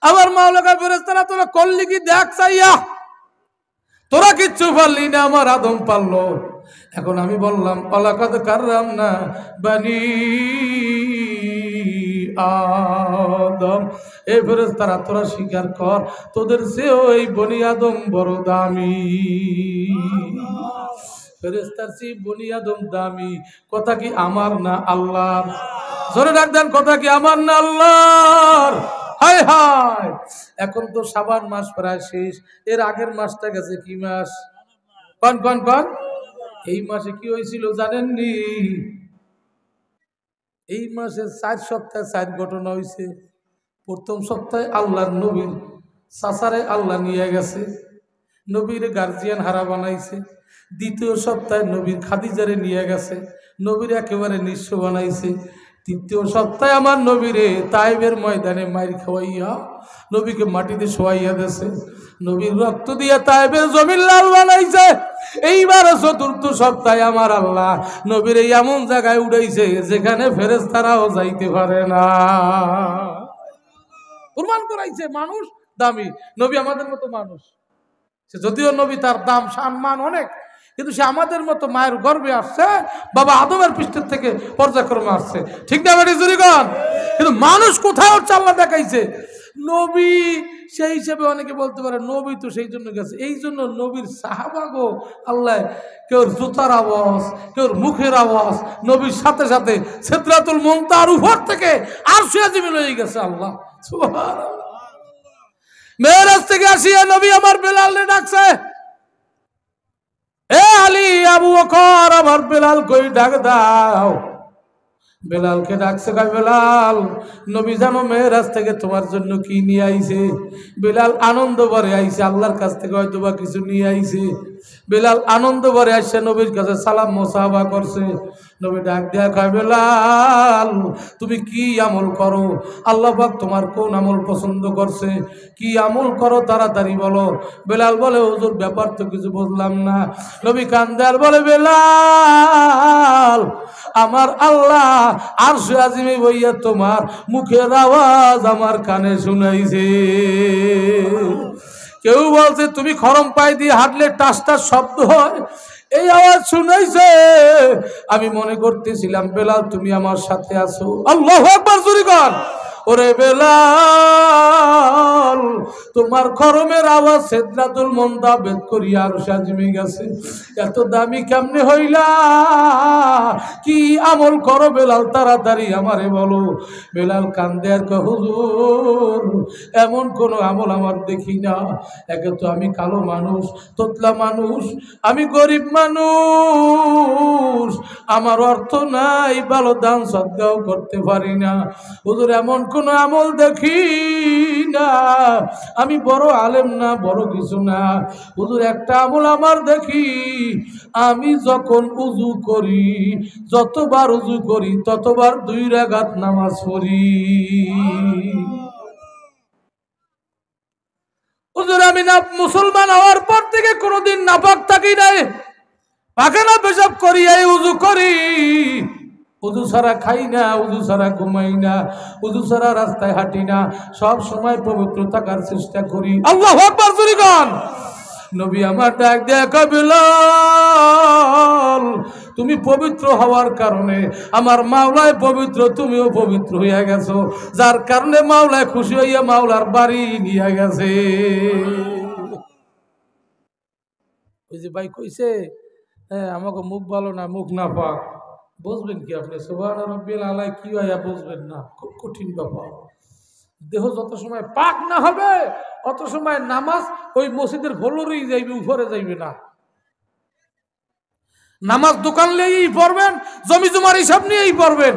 আবার মাওলা কা ফেরেশতারা তোরা করলি কি দেখ চাইয়া, তোরা কিচ্ছু পারলি না, আমার আদম পারলো। এখন আমি বললাম ওয়ালাকাদ কাররামনা বানি আদম, এই ফেরেশতারা তোরা স্বীকার কর তোদের চেয়েও এই বনি আদম বড় দামি। ফেরেশতার চেয়ে বনি আদম দামি। কথা কি আমার না আল্লাহর? জোরে ডাক দেন, কথা কি আমার না আল্লাহর? হায় হায়, এখন তো শাবান মাস প্রায় শেষ, এর আগের মাসটা গেছে কি মাস? কন কন কন। এই মাসে কি হয়েছিল জানেননি? এই মাসে 4 সপ্তাহে 4 ঘটনা হয়েছে। প্রথম সপ্তাহে আল্লাহর নবীর চাচারে আল্লাহ নিয়ে গেছে, নবীর গার্জিয়ান হারা বানাইছে। দ্বিতীয় সপ্তাহে নবীর খাদিজারে নিয়ে গেছে, নবীর একেবারে নিঃস্ব বানাইছে। তৃতীয় সপ্তাহে আমার নবীরে তাইবের ময়দানে মাইর খাওয়াইয়া নবীকে মাটিতে শোয়াইয়া দিয়েছে, নবীর রক্ত দিয়ে তাইবের জমিন লাল বানাইছে। এইবার চতুর্থ সপ্তাহে আমার আল্লাহ নবীর এমন জায়গায় উঠাইছে যেখানে ফেরেশতারাও যাইতে পারে না। প্রমাণ করাইছে মানুষ দামি, নবী আমাদের মতো মানুষ। সে যদিও নবী, তার দাম সম্মান অনেক, কিন্তু সে আমাদের মতো মায়ের গর্ভে আসছে, বাবা আদমের পৃষ্ঠের থেকে পর্যায়ক্রমে আসছে। ঠিক না বেটি জুরিগণ? কিন্তু মানুষ কোথায় হচ্ছে আল্লাহ দেখাইছে নবী। সেই হিসেবে অনেকে বলতে পারে নবী তো সেই জন্য গেছে, এই জন্য নবীর সাহাবাগো আল্লাহ কেউ জুতার আওয়াজ, কেউ মুখের আওয়াজ, নবীর সাথে সাথে সিদরাতুল মুনতাহার উপর থেকে আরশে আজিমে লয়ে গেছে আল্লাহ। সুবহানাল্লাহ। মেরাজ থেকে আসিয়া নবী আমার বেলালে ডাকছে, এ আলী আবু বকর আমার বেলাল কই, ডাক দাও। বেলালকে ডাকছে, কয় বেলাল নবী জানো মেরাজ থেকে তোমার জন্য কি নিয়ে আইছে? বেলাল আনন্দ ভরে আইছে, আল্লাহর কাছ থেকে হয়তো বা কিছু নিয়ে আইছে। বেলাল আনন্দ ভরে আসছে, নবীর কাছে সালাম মোসাফা করছে। নবী ডাক দেয়া কয়, বেলাল তুমি কি আমল করো? আল্লাহ পাক তোমার কোন আমল পছন্দ করছে? কি আমল করো তাড়াতাড়ি বলো। বেলাল বলে, হুজুর ব্যাপার তো কিছু বুঝলাম না। নবী কান্দে আর বলে, বেলাল আমার আল্লাহ আরশে আজিমে বইয়া তোমার মুখের আওয়াজ আমার কানে শুনাইছে। কেউ বলছে তুমি খরম পায়ে দিয়ে হাঁটলে টাস টাস শব্দ হয়, এই আওয়াজ শুনাইছে। আমি মনে করতেছিলাম বেলাল তুমি আমার সাথে আছো। আল্লাহু আকবার জোরে কর। ওরে বেলাল তোমার খরমের আওয়াজ সিদরাতুল মুনতাহা ভেদ করিয়া আরশে আজিমে গেছে। এত দামি কেমনে হইলা? কি আমল করো বেলাল তাড়াতাড়ি আমারে বলো। বেলাল কান্দে আর কয়, হুজুর এমন কোন আমল আমার দেখি না। একে তো আমি কালো মানুষ, তোতলা মানুষ, আমি গরিব মানুষ, আমার অর্থ নাই, ভালো দান সদকাও করতে পারি না। হুজুর এমন কোন আমল দেখি না, আমি বড় আলেম না, বড় কিছু না। হুজুর একটা আমল আমার দেখি, আমি যখন উজু করি, যতবার উজু করি ততবার 2 রাকাত নামাজ পড়ি। হুজুর আমি না মুসলমান হওয়ার পর থেকে কোনোদিন নাপাক থাকি নাই, পায়খানা পেশাব করি, এই উজু করি। উজু ছাড়া খাই না, উজু ছাড়া ঘুমাই না, উজু ছাড়া রাস্তায় হাঁটি না, সব সময় পবিত্র থাকার চেষ্টা করি। আল্লাহু আকবার জোরে কন। নবী আমার ডাক দেয়া কয়, বেলাল তুমি পবিত্র হওয়ার কারণে আমার মাওলায় পবিত্র, তুমিও পবিত্র হইয়া গেছো, যার কারণে মাওলায় খুশি হইয়া মাওলার বাড়ি নিয়ে গেছে। ওই যে ভাই কইছে, হ্যাঁ আমাকে মুখ ভালো না, মুখ না পাক, বুঝবেন কি আপনি? সুবহান রাব্বিল আলা কি হয় বুঝবেন না, খুব কঠিন ব্যাপার। দেহ যত সময় পাক না হবে অত সময় নামাজ ওই মসজিদের ফ্লোরেই যাইবে, উপরে যাইবে না। নামাজ দোকান নিয়েই পড়বেন, জমি জমার হিসাব নিয়েই পড়বেন,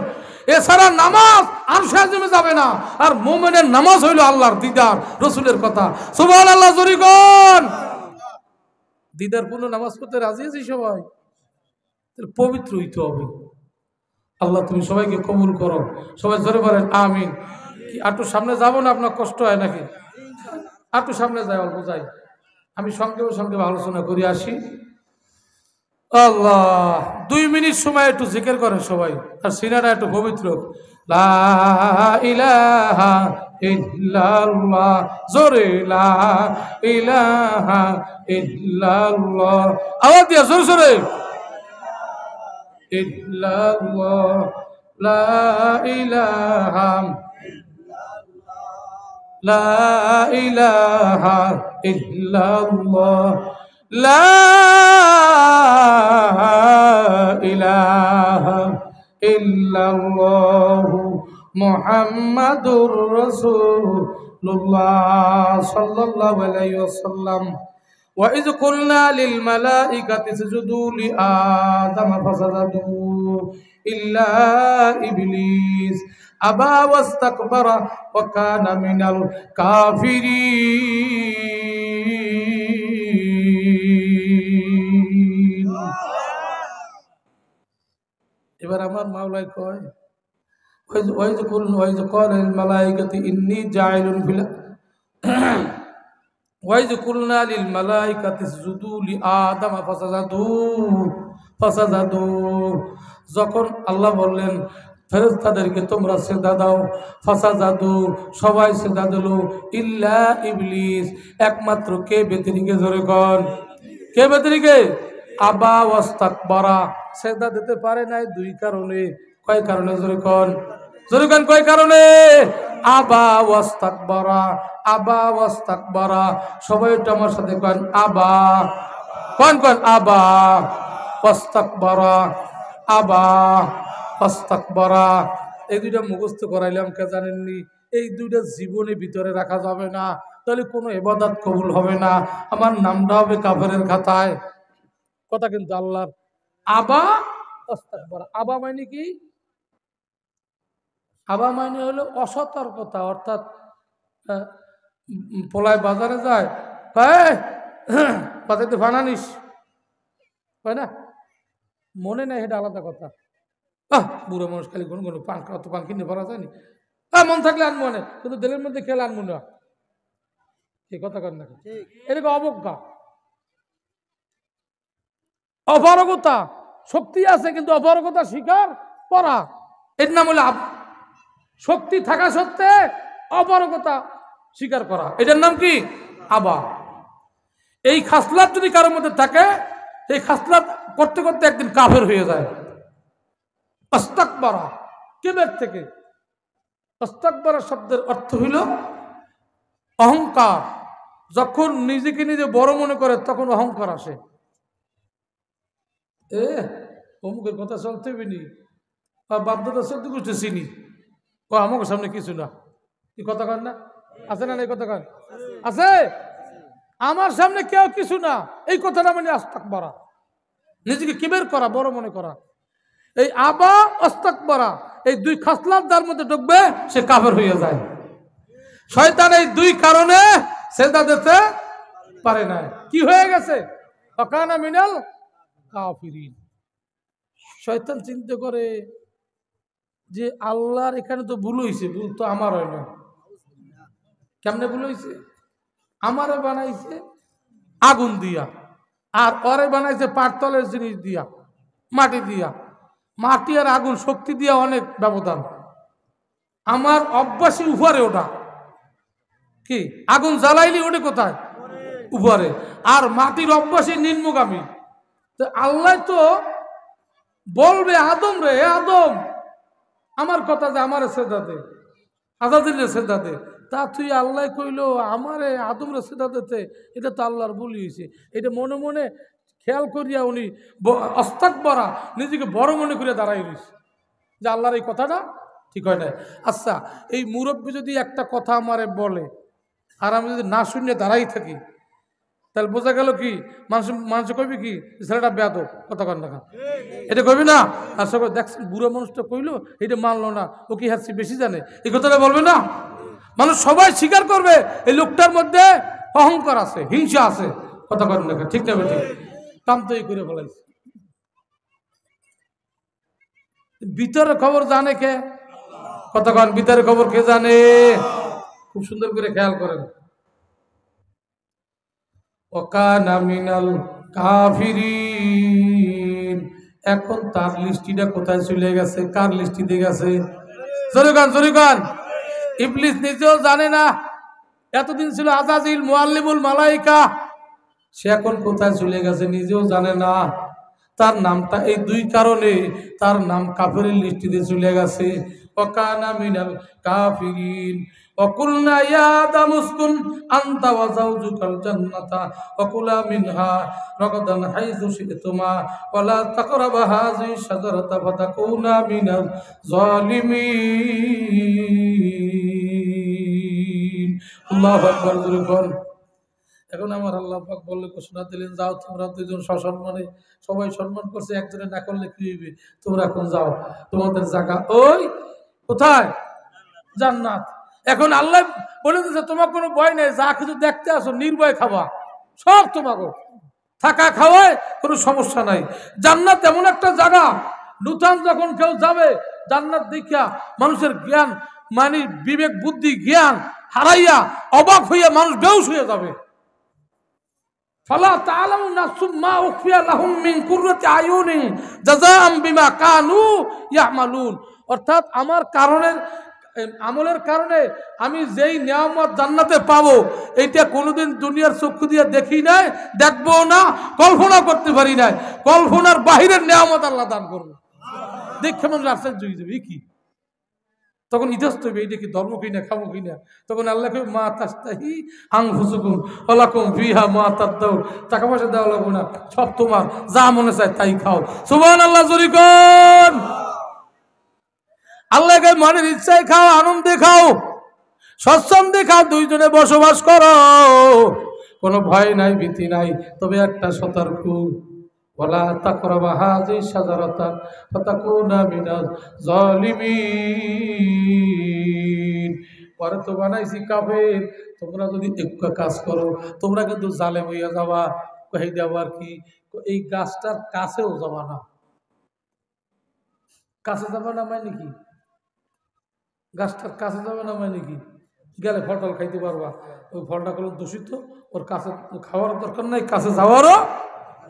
এছাড়া নামাজ আরশে আজিমে যাবে না। আর মুমিনের নামাজ হইল আল্লাহর দিদার, রসুলের কথা। সুবহানাল্লাহ জোরে কোন। দিদার পূর্ণ নামাজ পড়তে রাজি আছি সবাই? পবিত্র হইতে হবে। আল্লাহ তুমি সবাইকে কবুল করো। সবাই জোরে বলেন আমিন। কি একটু সামনে যাব না? আপনার কষ্ট হয় নাকি? একটু সামনে যাই, অল্প যাই। আমি সংক্ষেপে সংক্ষেপে আলোচনা করি আসি। আল্লাহ 2 মিনিট সময় একটু জিকির করেন সবাই, আর সিনারা একটু পবিত্র। লা ইলাহা ইল্লাল্লাহ, জোরে লা ইলাহা ইল্লাল্লাহ, আওয়াজ দিয়া জোরে জোরে, ইল্লাল্লাহ, লা ইলাহা, লা ইলাহা ইল্লাল্লাহ, লা ইলাহা ইল্লাল্লাহু মুহাম্মাদুর রাসূলুল্লাহ সাল্লাল্লাহু আলাইহি ওয়াসাল্লাম। وإذ قلنا للملائكة اسجدوا لآدم فسجدوا إلا إبليس أبى واستكبر وكان من الكافرين। এবার আমার মাওলাই কয় ওয়াইজ قال للملائكة إني جاعل في وَإِذْ قُلْنَا لِلْمَلَائِكَةِ اسْجُدُوا لِآدَمَ فَسَجَدُوا যখন আল্লাহ বললেন ফেরেশতাদেরকে তোমরা সিজদা দাও, ফাসাজাদু সবাই সিজদা দিল, ইল্লা ইবলিস একমাত্র কে ব্যতিরেকে, জোরে কোন কে ব্যতিরেকে, আবা ওয়াস্তাকবারা সিজদা দিতে পারে নাই দুই কারণে, কয় কারণে, জোরে কোন কয় কারণে, আবা ওয়াস্তাকবারা, আবা ওয়াস্তাকবারা, সবাই একটু আমার সাথে কোন আবা, কোন আবা ওয়াস্তাকবারা, আবা ওয়াস্তাকবারা। এই দুইটা মুখস্থ করাইলাম, কে জানেননি? এই দুইটা জীবনে ভিতরে রাখা যাবে না, তাহলে কোনো ইবাদত কবুল হবে না, আমার নামটা হবে কাফেরের খাতায়। কথা কিন্তু আল্লাহর। আবা ওয়াস্তাকবারা, আবা মানে কি? আবা মানে হলো অসতর্কতা, অর্থাৎ পোলায় বাজারে যায়, বাজারে ফানানিস, হয় না, মনে নেই, এটা আলাদা কথা। বুড়ো মানুষ খালি কোনো কোনো পান অত পান কিনে ভরা যায়নি, মন থাকলে আনবো না, কিন্তু দিলের মধ্যে খেলে আনবো না, এই কথা কর না, এটাকে অবজ্ঞা, অপারগতা। শক্তি আছে কিন্তু অপারগতা স্বীকার করা, এর নাম হলো শক্তি থাকা সত্ত্বে অপারগতা স্বীকার করা, এটার নাম কি? আবা। এই খাসলাত যদি কারোর মধ্যে থাকে, এই খাসলাত করতে করতে একদিন কাফের হয়ে যায়। আস্তাকবারা কিবের থেকে, আস্তাকবারা শব্দের অর্থ হইল অহংকার। যখন নিজেকে নিজে বড় মনে করে তখন অহংকার আসে। অমুকের কথা চলতে বিনি, বাপদাদা চলতে করতেছিনি, ও আমাকে সামনে কিছু না, কি কথা কন না, আছে না? এই কথা কন আছে, আমার সামনে কেউ কিছু না, এই কথাটা মানে আস্তাকবারা, নিজেকে কিবের করা, বড় মনে করা। এই আবা আস্তাকবারা, এই দুই খাসলাত যার মধ্যে ঢুকবে সে কাফের হয়ে যায়। শয়তান এই দুই কারণে সিজদা দিতে পারে না, কি হয়ে গেছে? ফাকানা মিনাল কাফিরিন। শয়তান চিন্তা করে যে আল্লাহর এখানে তো ভুল হয়েছে, ভুল তো আমার হয় না। কেমনে ভুল হয়েছে? আমারে বানাইছে আগুন দিয়া, আর ওরে বানাইছে পাটতলের জিনিস দিয়া, মাটি দিয়া। মাটি আর আগুন শক্তি দিয়া অনেক ব্যবধান। আমার অভ্যাসী উপরে, ওটা কি আগুন জ্বালাইলি ওটা কোথায়? উপরে। আর মাটির অভ্যাসী নিম্নগামী। তো আল্লাহ তো বলবে আদম রে, আদম আমার কথা যে আমারে সিজদা দে, আজাদিলে সিজদা দে, তা তুই আল্লাহ কইলো আমারে আদমরে সিজদা দিতে, এটা তো আল্লাহর ভুল হয়েছে। এটা মনে মনে খেয়াল করিয়া উনি আস্তাকবারা, নিজেকে বড় মনে করে দাঁড়াই রয়েছে যে আল্লাহর এই কথাটা ঠিক হয় না। আচ্ছা, এই মুরব্বী যদি একটা কথা আমারে বলে আর আমি যদি না শুনে দাঁড়াই থাকি, তাহলে বোঝা গেল কি মানুষ কইবি কি ছেলেটা বেয়াদব, কথা কন না, এটা কইবি না। আর সবাই দেখছেন বুড়ো মানুষটা কইলো, এটা মানলো না, ও কি হাসি বেশি জানে, এই কথাটা বলবে না। মানুষ সবাই স্বীকার করবে এই লোকটার মধ্যে অহংকার আছে, হিংসা আছে, কথা কন না, ঠিক না বেঠিক? কাম তো এই করে বলাইছে। ভিতরের খবর জানে কে? কথা কন, ভিতরের খবর কে জানে? খুব সুন্দর করে খেয়াল করেন। ওয়াকানা মিনাল কাফিরিন। এখন তার লিস্টিটা কোথায় চলে গেছে? কার লিস্টিতে গেছে? জোরে গান। ইবলিস নিজেও জানে না, এতদিন ছিল আযাজিল মুআল্লিমুল মালাইকা, সে এখন কোথায় চলে গেছে নিজেও জানে না। তার নামটা এই দুই কারণে তার নাম কাফেরের লিস্টিতে চলে গেছে। ওয়াকানা মিনাল কাফিরিন। وقلنا يا آدم اسكن أنت وزوجك الجنة وكلا منها رغدا حيث شئتما ولا تقربا هذه الشجرة فتكونا من الظالمين الله أكبر ذكر। এখন আমার আল্লাহ পাক বললে ঘোষণা দিলেন, যাও তোমরা দুজন সসম্মানে, সবাই সম্মান করছে, একজনে না করলে কি হইবে, তোমরা এখন যাও, তোমাদের জায়গা ওই কোথায়, জান্নাত। এখন আল্লাহ বলে দিচ্ছে তোমার কোনো ভয় নেই, যা কিছু দেখতে আসো নির্ভয় খাবা, সব তোমাকে থাকা খাওয়ায় কোনো সমস্যা নাই। জান্নাত এমন একটা জায়গা, নূতন যখন কেউ যাবে জান্নাত দেখিয়া মানুষের জ্ঞান মানে বিবেক বুদ্ধি জ্ঞান হারাইয়া অবাক হইয়া মানুষ বেহুশ হয়ে যাবে। ফালা তাআলামু নাফসুম মা উখফিয়া লাহুম মিন কুররাতি আয়ুনিন জাযাআম বিমা কানু ইয়ামালুন। অর্থাৎ আমার কারণের আমলের কারণে আমি যেই নিয়ামত জান্নাতে পাবো, এইটা কোনোদিন দুনিয়ার চক্ষু দিয়ে দেখি নাই, দেখবো না, কল্পনা করতে পারি নাই। কল্পনার বাহিরের নিয়ামত আল্লাহ দান করবে, দেখে মানুষ আশ্চর্য হয়ে যাবে কি। তখন ইতস্ত হইবে এইটা কি ধর্ম কিনা খাবো কিনা। তখন আল্লাহ কই মা তাস্তাহি আনফুসুকুম ওয়ালাকুম ফিহা মা তাদাউ, টাকা পয়সা দেওয়া লাগবে না, সব তোমার, যা মনে চায় তাই খাও। সুবহানাল্লাহ জোরে কোন। আল্লাহকে মনের ইচ্ছায় খাও, আনন্দে খাও, স্বচ্ছন্দে খাও, দুইজনে বসবাস করো, কোনো ভয় নাই ভীতি নাই। তবে একটা সতর্ক, ওয়ালা তাকরাবা হাযিহি শাজারাতা ফাতাকুনা মিনাজ জালিমিন। পরে তো বানাইছি কাফের, তোমরা যদি একটা কাজ করো তোমরা কিন্তু জালেম হইয়া যাবা। কই দেওয়ার কি, এই গাছটার কাছেও যাবা না। কাছে যাবা না মানে কি, গাছটার কাছে যাবে না মানে কি, গেলে ফল খাইতে পারবা, ওই ফলটা কোনো দূষিত, ওর কাছে খাওয়ার দরকার নাই, কাছে যাওয়ারও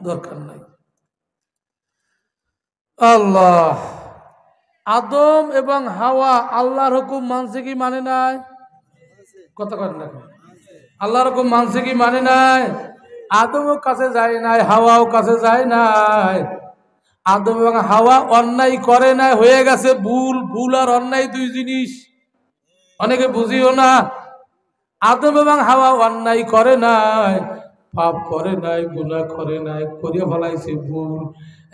দরকার নাই। আল্লাহ আদম এবং হাওয়া আল্লাহর হুকুম মানছে কি মানে নাই, কথা করেন না, আল্লাহর হুকুম মানছে কি মানে নাই। আদমও কাছে যায় নাই, হাওয়াও কাছে যায় নাই। আদম এবং হাওয়া অন্যায় করে নাই, হয়ে গেছে ভুল। ভুল আর অন্যায় দুই জিনিস, অনেকে বুঝিও না। আদম এবং হাওয়া অন্যায় করে নাই, পাপ করে নাই, গুনাহ করে নাই, করিয়া ফেলাইছে ভুল।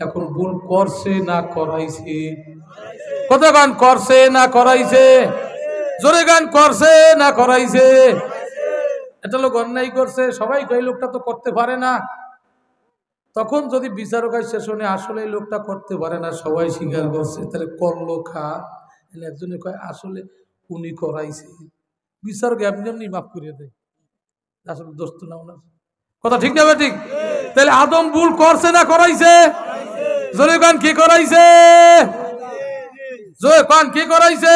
এখন ভুল করছে না করাইছে, কত গান করছে না করাইছে, জোরে গান করছে না করাইছে। এটা লোক অন্যায় করছে, সবাই কই লোকটা তো করতে পারে না। তখন যদি বিচারকের শেষনে আসলে এই লোকটা করতে পারে না, সবাই স্বীকার করছে, তাহলে করলো খা। একজনে কয় আসলে উনি করাইছে, বিচারক এমনি এমনি মাফ করিয়ে দেয়, আসলে দোষ তো না ওনার। কথা ঠিক না ঠিক? তাহলে আদম ভুল করছে না করাইছে, জোরে কান কি করাইছে, জোরে কান কি করাইছে।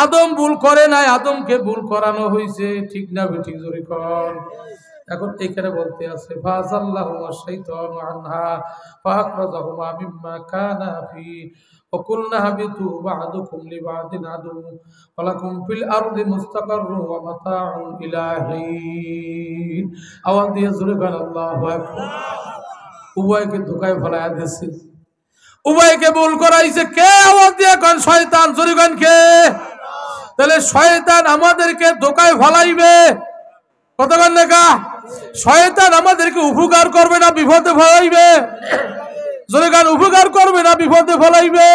আদম ভুল করে নাই, আদমকে ভুল করানো হয়েছে, ঠিক না ঠিক? জোরে কান। এখন এখানে বলতে আছে ফাযাল্লাহুমা শাইতানু আনহা ফাআখরাজাহুমা মিম্মা কানা ফি ওয়া কুলনা হাবিতু বা'দুকুম লিবা'দিন আদু ওয়া লাকুম ফিল আরদি মুস্তাকাররুন ওয়া মাতাউন ইলা হিন। আওয়াজ দিয়ে জোরে বলেন আল্লাহু আকবার। উভয়কে ধোঁকায় ফেলায়া দিয়েছে, উভয়কে ভুল করাইছে কে? আওয়াজ দিয়ে কোন শয়তান, জোরে কোন কে? তাহলে শয়তান আমাদেরকে ধোঁকায় ফেলাইবে, কতক্ষণ লেখা? শয়তান আমাদেরকে উপকার করবে না বিপদে ফেলাইবে, জোরে গান, উপকার করবে না বিপদে ফেলাইবে।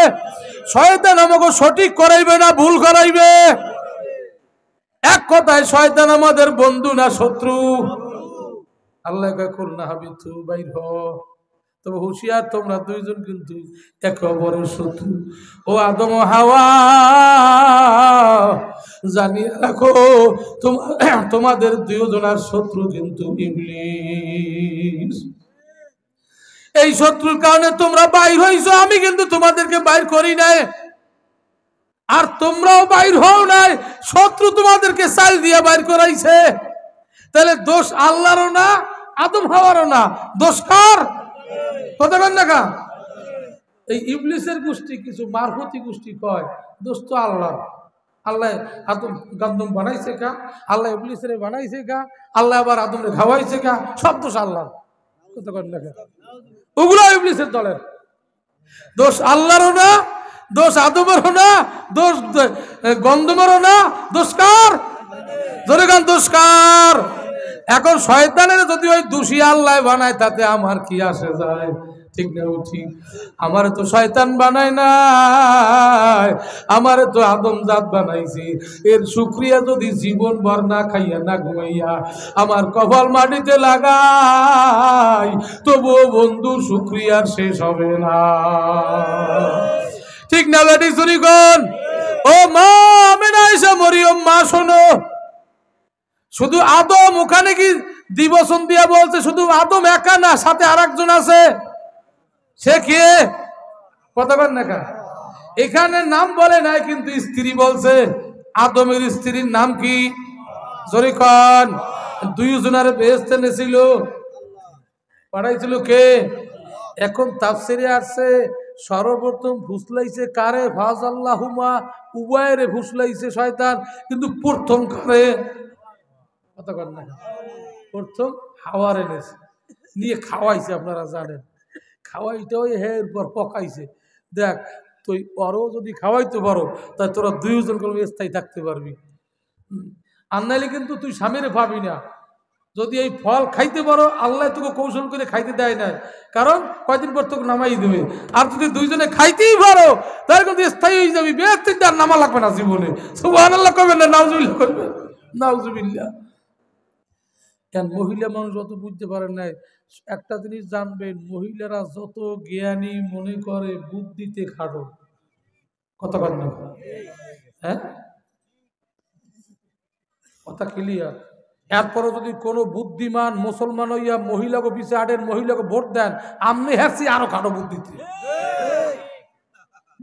শয়তান আমাকে সঠিক করাইবে না ভুল করাইবে। এক কথায় শয়তান আমাদের বন্ধু না শত্রু? আল্লাহ কয় না হাবিতু, বাইর হ। তবে হুঁশিয়ার, তোমরা দুইজন কিন্তু একে অপরের শত্রু। ও আদম ও হাওয়া, জানিয়ে রাখো তোমাদের দুজনের শত্রু কিন্তু ইবলিস। এই শত্রুর কারণে তোমরা বাইর হইছো, আমি কিন্তু তোমাদেরকে বাইর করি নাই, আর তোমরাও বাইর হও নাই, শত্রু তোমাদেরকে চাল দিয়ে বাইর করাইছে। তাহলে দোষ আল্লাহরও না, আদম হাওয়ারও না, দোষ কার? কথা বলেন না কা? এই ইবলিসের গোষ্ঠী কিছু মারফতি গোষ্ঠী কয় দোস্ত আল্লাহ, আল্লাহ আদম গন্দম বানাইছে কা, আল্লাহ ইবলিসের বানাইছে কা, আল্লাহ আবার আদমরে খাওয়াইছে কা, সব দোষ আল্লাহ। কত কর লেখা ওগুলো ইবলিসের দলের দোষ, আল্লাহরও না, দোষ আদমেরও না, দোষ গন্ধমেরও না, দোষ কার? জোরে গান, দোষ কার? এখন শয়তানের যদি ওই দোষী আল্লাহ বানায় তাতে আমার কি আসে যায়? ঠিক না ঠিক? আমার তো শয়তান বানায় না, আমারে তো আদম জাত বানাইছি। এর শুকরিয়া যদি জীবন ভর না খাইয়া না ঘুমাইয়া আমার কপাল মাটিতে লাগাই, তবুও বন্ধু শুকরিয়ার শেষ হবে না। ঠিক না বেটি চুরিগণ? ও মা আমেনা আয়েশা মরিয়ম মা শোনো, শুধু আদম ওখানে কি দিবসন দিয়া বলছে শুধু আদম একা না, সাথে আরেকজন আছে। সে কে? কতক্ষণ দেখা এখানে নাম বলে নাই, কিন্তু স্ত্রী বলছে। আদমের স্ত্রীর নাম কি? জোরে কোন। দুইজনের বেহেশতে নেছিল, পাঠাইছিল কে? এখন তাফসিরে আসছে সর্বপ্রথম ফুসলাইছে কারে? ফাজাল্লাহুমা, উভয়েরে ফুসলাইছে শয়তান, কিন্তু প্রথম কারে? কতক্ষণ দেখা প্রথম হাওয়ার এনেছে, নিয়ে খাওয়াইছে। আপনারা জানেন খাওয়াইটাও এরপর পকাইছে। দেখ তুই আরও যদি খাওয়াইতে পারো তাই তোরা দুইজন করে স্থায়ী থাকতে পারবি, আর নাইলে কিন্তু তুই স্বামীরে পাবি না। যদি এই ফল খাইতে পারো আল্লাহ তোকে কৌশল করে খাইতে দেয় না, কারণ কয়দিন পর তোকে নামাই দেবে। আর যদি দুইজনে খাইতেই পারো তাহলে কিন্তু স্থায়ী হয়ে যাবি, বেস্তিতে আর নামা লাগবে না জীবনে। সুবহানাল্লাহ করবেন না, নাউজুবিল্লাহ করবেন, নাউজুবিল্লাহ। কেন মহিলা মানুষ অত বুঝতে পারেন নাই। একটা জিনিস জানবেন, মহিলারা যত জ্ঞানী মনে করে বুদ্ধিতে খাটো। কথা বল না? হ্যাঁ, কথা ক্লিয়ার। এরপরে যদি কোনো বুদ্ধিমান মুসলমান হইয়া মহিলাকে পিছিয়ে আটেন, মহিলাকে ভোট দেন, আমনি হ্যাঁছি আরো খাটো বুদ্ধিতে।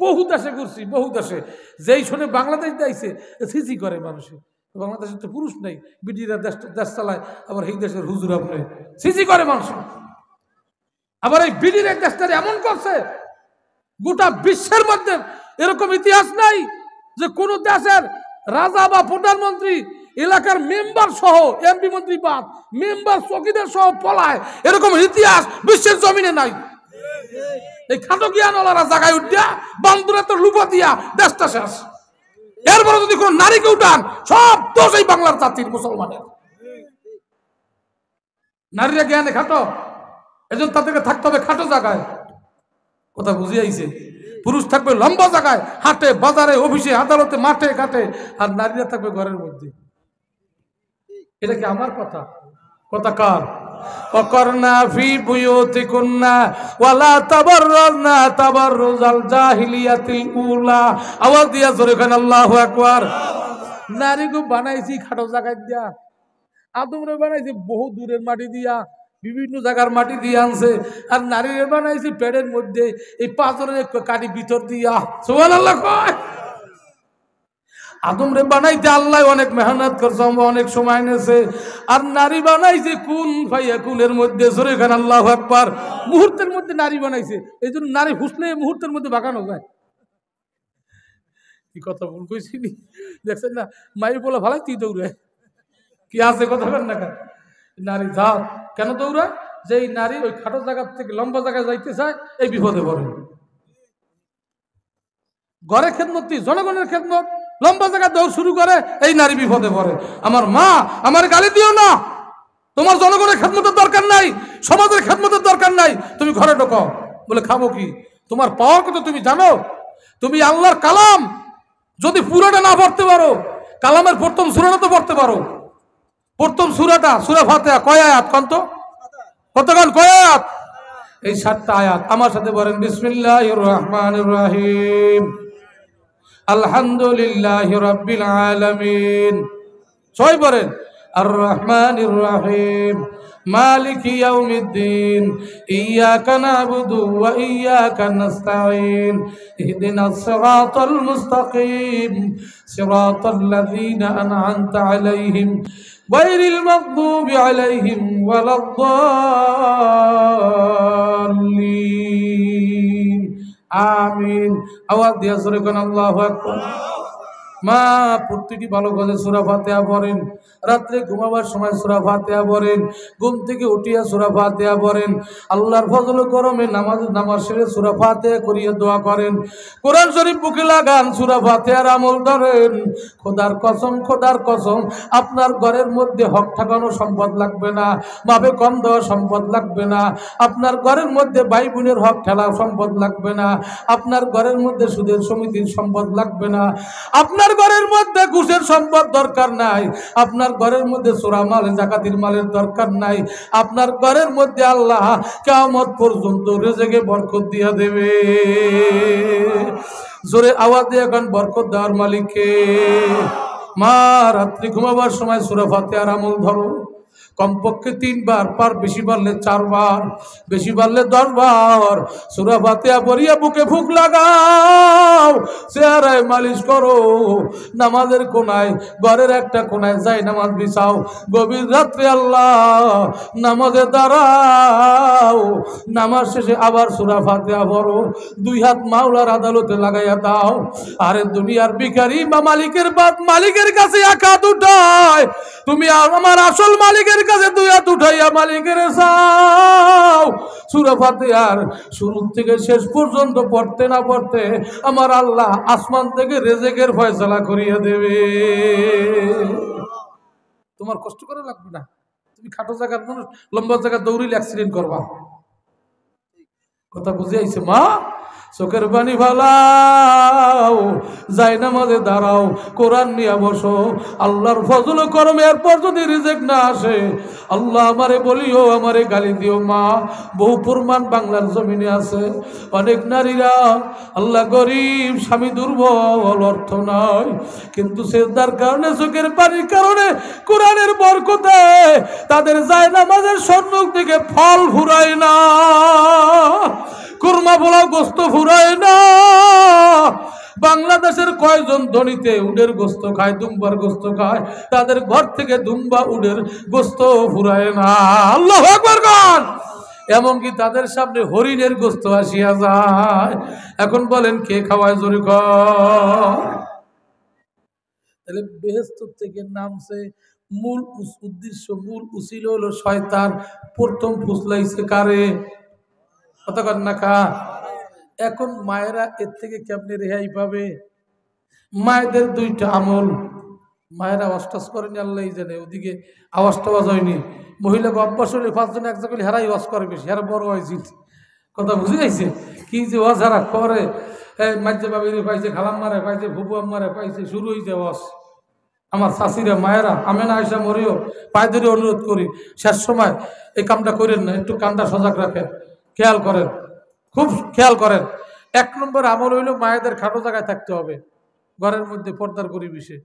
বহু দেশে ঘুরছি, বহু দেশে। যেই শুনে বাংলাদেশ যাইছে সিসি করে মানুষে। বাংলাদেশে তো পুরুষ নেই, বিডিরা দেশ চালায়, আবার এই দেশের হুজুর আপনি সিসি করে মানুষ। আবার এই বিডির দেশটারে এমন করছে, গোটা বিশ্বের মধ্যে এরকম ইতিহাস নাই যে কোন দেশের রাজা বা প্রধানমন্ত্রী এলাকার মেম্বার সহ, এমপি মন্ত্রী বাদ, মেম্বার চকিদার সহ পলায়, এরকম ইতিহাস বিশ্বের জমিনে নাই। এই খাটো জ্ঞানওয়ালারা জায়গায় উঠিয়া বান্দুরা তো লুপা দিয়া দেশটা শেষ। এরপরে যদি কোন নারীকে উঠান, সব দোষ এই বাংলার জাতির মুসলমানের। নারীরা জ্ঞানে খাটো, এজন্য তাদেরকে থাকতে হবে খাটো জায়গায়। কথা বুঝিয়েছে? পুরুষ থাকবে লম্বা জায়গায়, হাটে বাজারে অফিসে আদালতে মাঠে ঘাটে, আর নারীরা থাকবে ঘরের মধ্যে। এটা কি আমার কথা? কথা কার? وقرنا في بيوتكن ولا تبرجن تبرج الجاهلية الأولى। আওয়াজ দিয়া জোরে কান আল্লাহু আকবার। নারীকে বানাইছি খাটো জায়গায় দিয়া, আদমরে বানাইছি বহু দূরের মাটি দিয়া, বিভিন্ন জায়গার মাটি দিয়ে আনছে। আর নারীরে বানাইছি পেটের মধ্যে, এই পাথরের কাটি ভিতর দিয়া। সুবহানাল্লাহ কয়। আদমরে বানাইতে আল্লাহ অনেক মেহনত করছে, অনেক সময় নেছে। আর নারী বানাইছে কোন ফায়াকুনের মধ্যে। জোরে খান আল্লাহু আকবার। মুহূর্তের মধ্যে নারী বানাইছে, এই জন্য নারী হুসলে মুহূর্তের মধ্যে বাগানো যায়। কি কথা ভুল কইছি? দেখছেন না, মায়ের বলে ভালাই তুই দৌড়ে কি আছে কথা বল না। নারী জাত কেন দৌড়ায়? যে এই নারী ওই খাটো জায়গা থেকে লম্বা জায়গায় যাইতে চায়, এই বিপদে পড়ে। ঘরে খেদমত, জনগণের খেদমত, লম্বা জায়গায় দৌড় শুরু করে, এই নারী বিপদে পড়ে। আমার মা আমার গালি দিও না, তোমার জনগণের খেদমতের দরকার নাই, সমাজের খেদমতের দরকার নাই, তুমি ঘরে ঢোকো। বলে খাবো কি? তোমার পাওয়ার কথা তুমি জানো? তুমি আল্লাহর কালাম যদি পুরোটা না পড়তে পারো, কালামের প্রথম সূরাটা তো পড়তে পারো। প্রথম সূরাটা সূরা ফাতিহা কয় আয়াত? কতক্ষণ কয় আয়াত? এই 7টা আয়াত। আমার সাথে বলেন বিসমিল্লাহির রহমানির রহিম, আলহামদুলিল্লাহি রাব্বিল আলামিন। সবাই বলেন আর রহমানির রহিম, মালিকি ইয়াউমিদ্দিন, ইয়্যাকা না'বুদু ওয়া ইয়্যাকা নাস্তাঈন, ইহদিনাস সিরাতাল মুস্তাকিম, সিরাতাল লাযীনা আন'আমতা আলাইহিম গায়রিল মাগদুবি আলাইহিম ওয়ালাদ-দাল্লিন। আমিন। আওয়াজ দিয়া জোরে কোন আল্লাহু আকবার। মা প্রতিটি ভালো কাজে সূরা ফাতিহা পড়েন, রাত্রে ঘুমাবার সময় সূরা ফাতিহা পড়েন, ঘুম থেকে উঠিয়া সূরা ফাতিহা পড়েন, আল্লাহর ফজল করমে নামাজ শেষে সূরা ফাতিহা করিয়া দোয়া করেন, কোরআন শরীফ বুকে লাগান, সূরা ফাতিহার আমল ধরেন। খোদার কসম আপনার ঘরের মধ্যে হক ঠাকানো সম্পদ লাগবে না, মাপে কম দেওয়া সম্পদ লাগবে না, আপনার ঘরের মধ্যে ভাই বোনের হক ঠেলা সম্পদ লাগবে না, আপনার ঘরের মধ্যে সুদের সমিতির সম্পদ লাগবে না, আপনার ঘরের মধ্যে ঘুষের সম্পদ দরকার নাই, আপনার ঘরের মধ্যে চোরা মাল জাকাতির মালের দরকার নাই, আপনার ঘরের মধ্যে আল্লাহ কিয়ামত পর্যন্ত রিজিকে বরকত দিয়া দেবে। জোরে আওয়াজ দিয়ে এখন বরকত দেওয়ার মালিককে। মা রাত্রি ঘুমাবার সময় সূরা ফাতিহার আমল ধরো, কমপক্ষে 3 বার, পার বেশি পারলে 4 বার, বেশি পারলে 10 বার সূরা ফাতিহা পড়িয়া বুকে ফুঁক লাগাও, চেহারায় মালিশ করো, নামাজের কোনায়, ঘরের একটা কোনায় যাই নামাজ বিছাও, গভীর রাত্রে আল্লাহ নামাজে দাঁড়াও, নামাজ শেষে আবার সূরা ফাতিহা পড়ো, 2 হাত মাওলার আদালতে লাগাইয়া দাও। আরে দুনিয়ার ভিখারি বা মালিকের কাছে 1 হাত উঠায়, তুমি আমার আসল মালিকের কাছে 2 হাত উঠাইয়া মালিকের চাও। সূরা ফাতিহার শুরু থেকে শেষ পর্যন্ত পড়তে না পড়তে আমার আল্লাহ আসমান থেকে রিজিকের ফয়সালা করিয়া দেবে। তোমার কষ্ট করা লাগবে না, তুমি খাটো জায়গার মানুষ, লম্বা জায়গা দৌড়িলে অ্যাক্সিডেন্ট করবা। কথা বুঝে আইছে মা? চোখের পানি ফালাও, যাই নামাজে দাঁড়াও, কোরআন নিয়ে বসো, আল্লাহর ফজল করমে। এরপর যদি রিজেক্ট না আসে, আল্লাহ আমারে বলিও, আমারে গালি দিও মা। বহু প্রমাণ বাংলার জমিনে আছে, অনেক নারীরা আল্লাহ গরিব, স্বামী দুর্বল, অর্থ নয়, কিন্তু সেজদার কারণে, চোখের পানির কারণে, কোরআনের বরকতে তাদের যায় নামাজের সম্মুখ থেকে ফল ফুরায় না, কুরমা পোলাও গোস্ত ফুরায় না। বাংলাদেশের কয়জন ধনীতে উটের গোস্ত খায়, দুম্বার গোস্ত খায়, তাদের ঘর থেকে দুম্বা উটের গোস্ত ফুরায় না। আল্লাহু আকবার বলেন। এমনকি তাদের সামনে হরিণের গোস্ত আসিয়া যায়। এখন বলেন কে খাওয়ায়? জোরে কর। তাহলে বেহেশত থেকে নামছে, মূল উদ্দেশ্য, মূল উসিল হলো শয়তান। প্রথম ফুসলাইছে কারে? কতক্ষণ না কা। এখন মায়েরা এর থেকে কেমনে রেহাই পাবে? মায়েদের 2টা আমল, মায়েরা আওয়াজ করেনি, আল্লাহ জানে, ওদিকে আওয়াজটা হয়নি। মহিলাকে অভ্যাস হলে 5 জন এক জায়গায় হেরাই ওয়াজ করে বেশি, হেরা বড় হয়েছে। কথা বুঝে যাইছে কি যে ওয়াজ হারা করে, মাঝে বাবিরে পাইছে, খালাম মারে পাইছে, ফুবু আম্মারে পাইছে, শুরু হয়েছে ওয়াজ। আমার শাশিরা, মায়েরা, আমি না আয়সা মরিও, পায়ে ধরে অনুরোধ করি, শেষ সময় এই কামটা করেন না, একটু কানটা সজাগ রাখেন, খেয়াল করেন, খুব খেয়াল করেন। 1 নম্বর আমল হইল মায়েদের খাটো জায়গায় থাকতে হবে, ঘরের মধ্যে পর্দার পরিবেশে,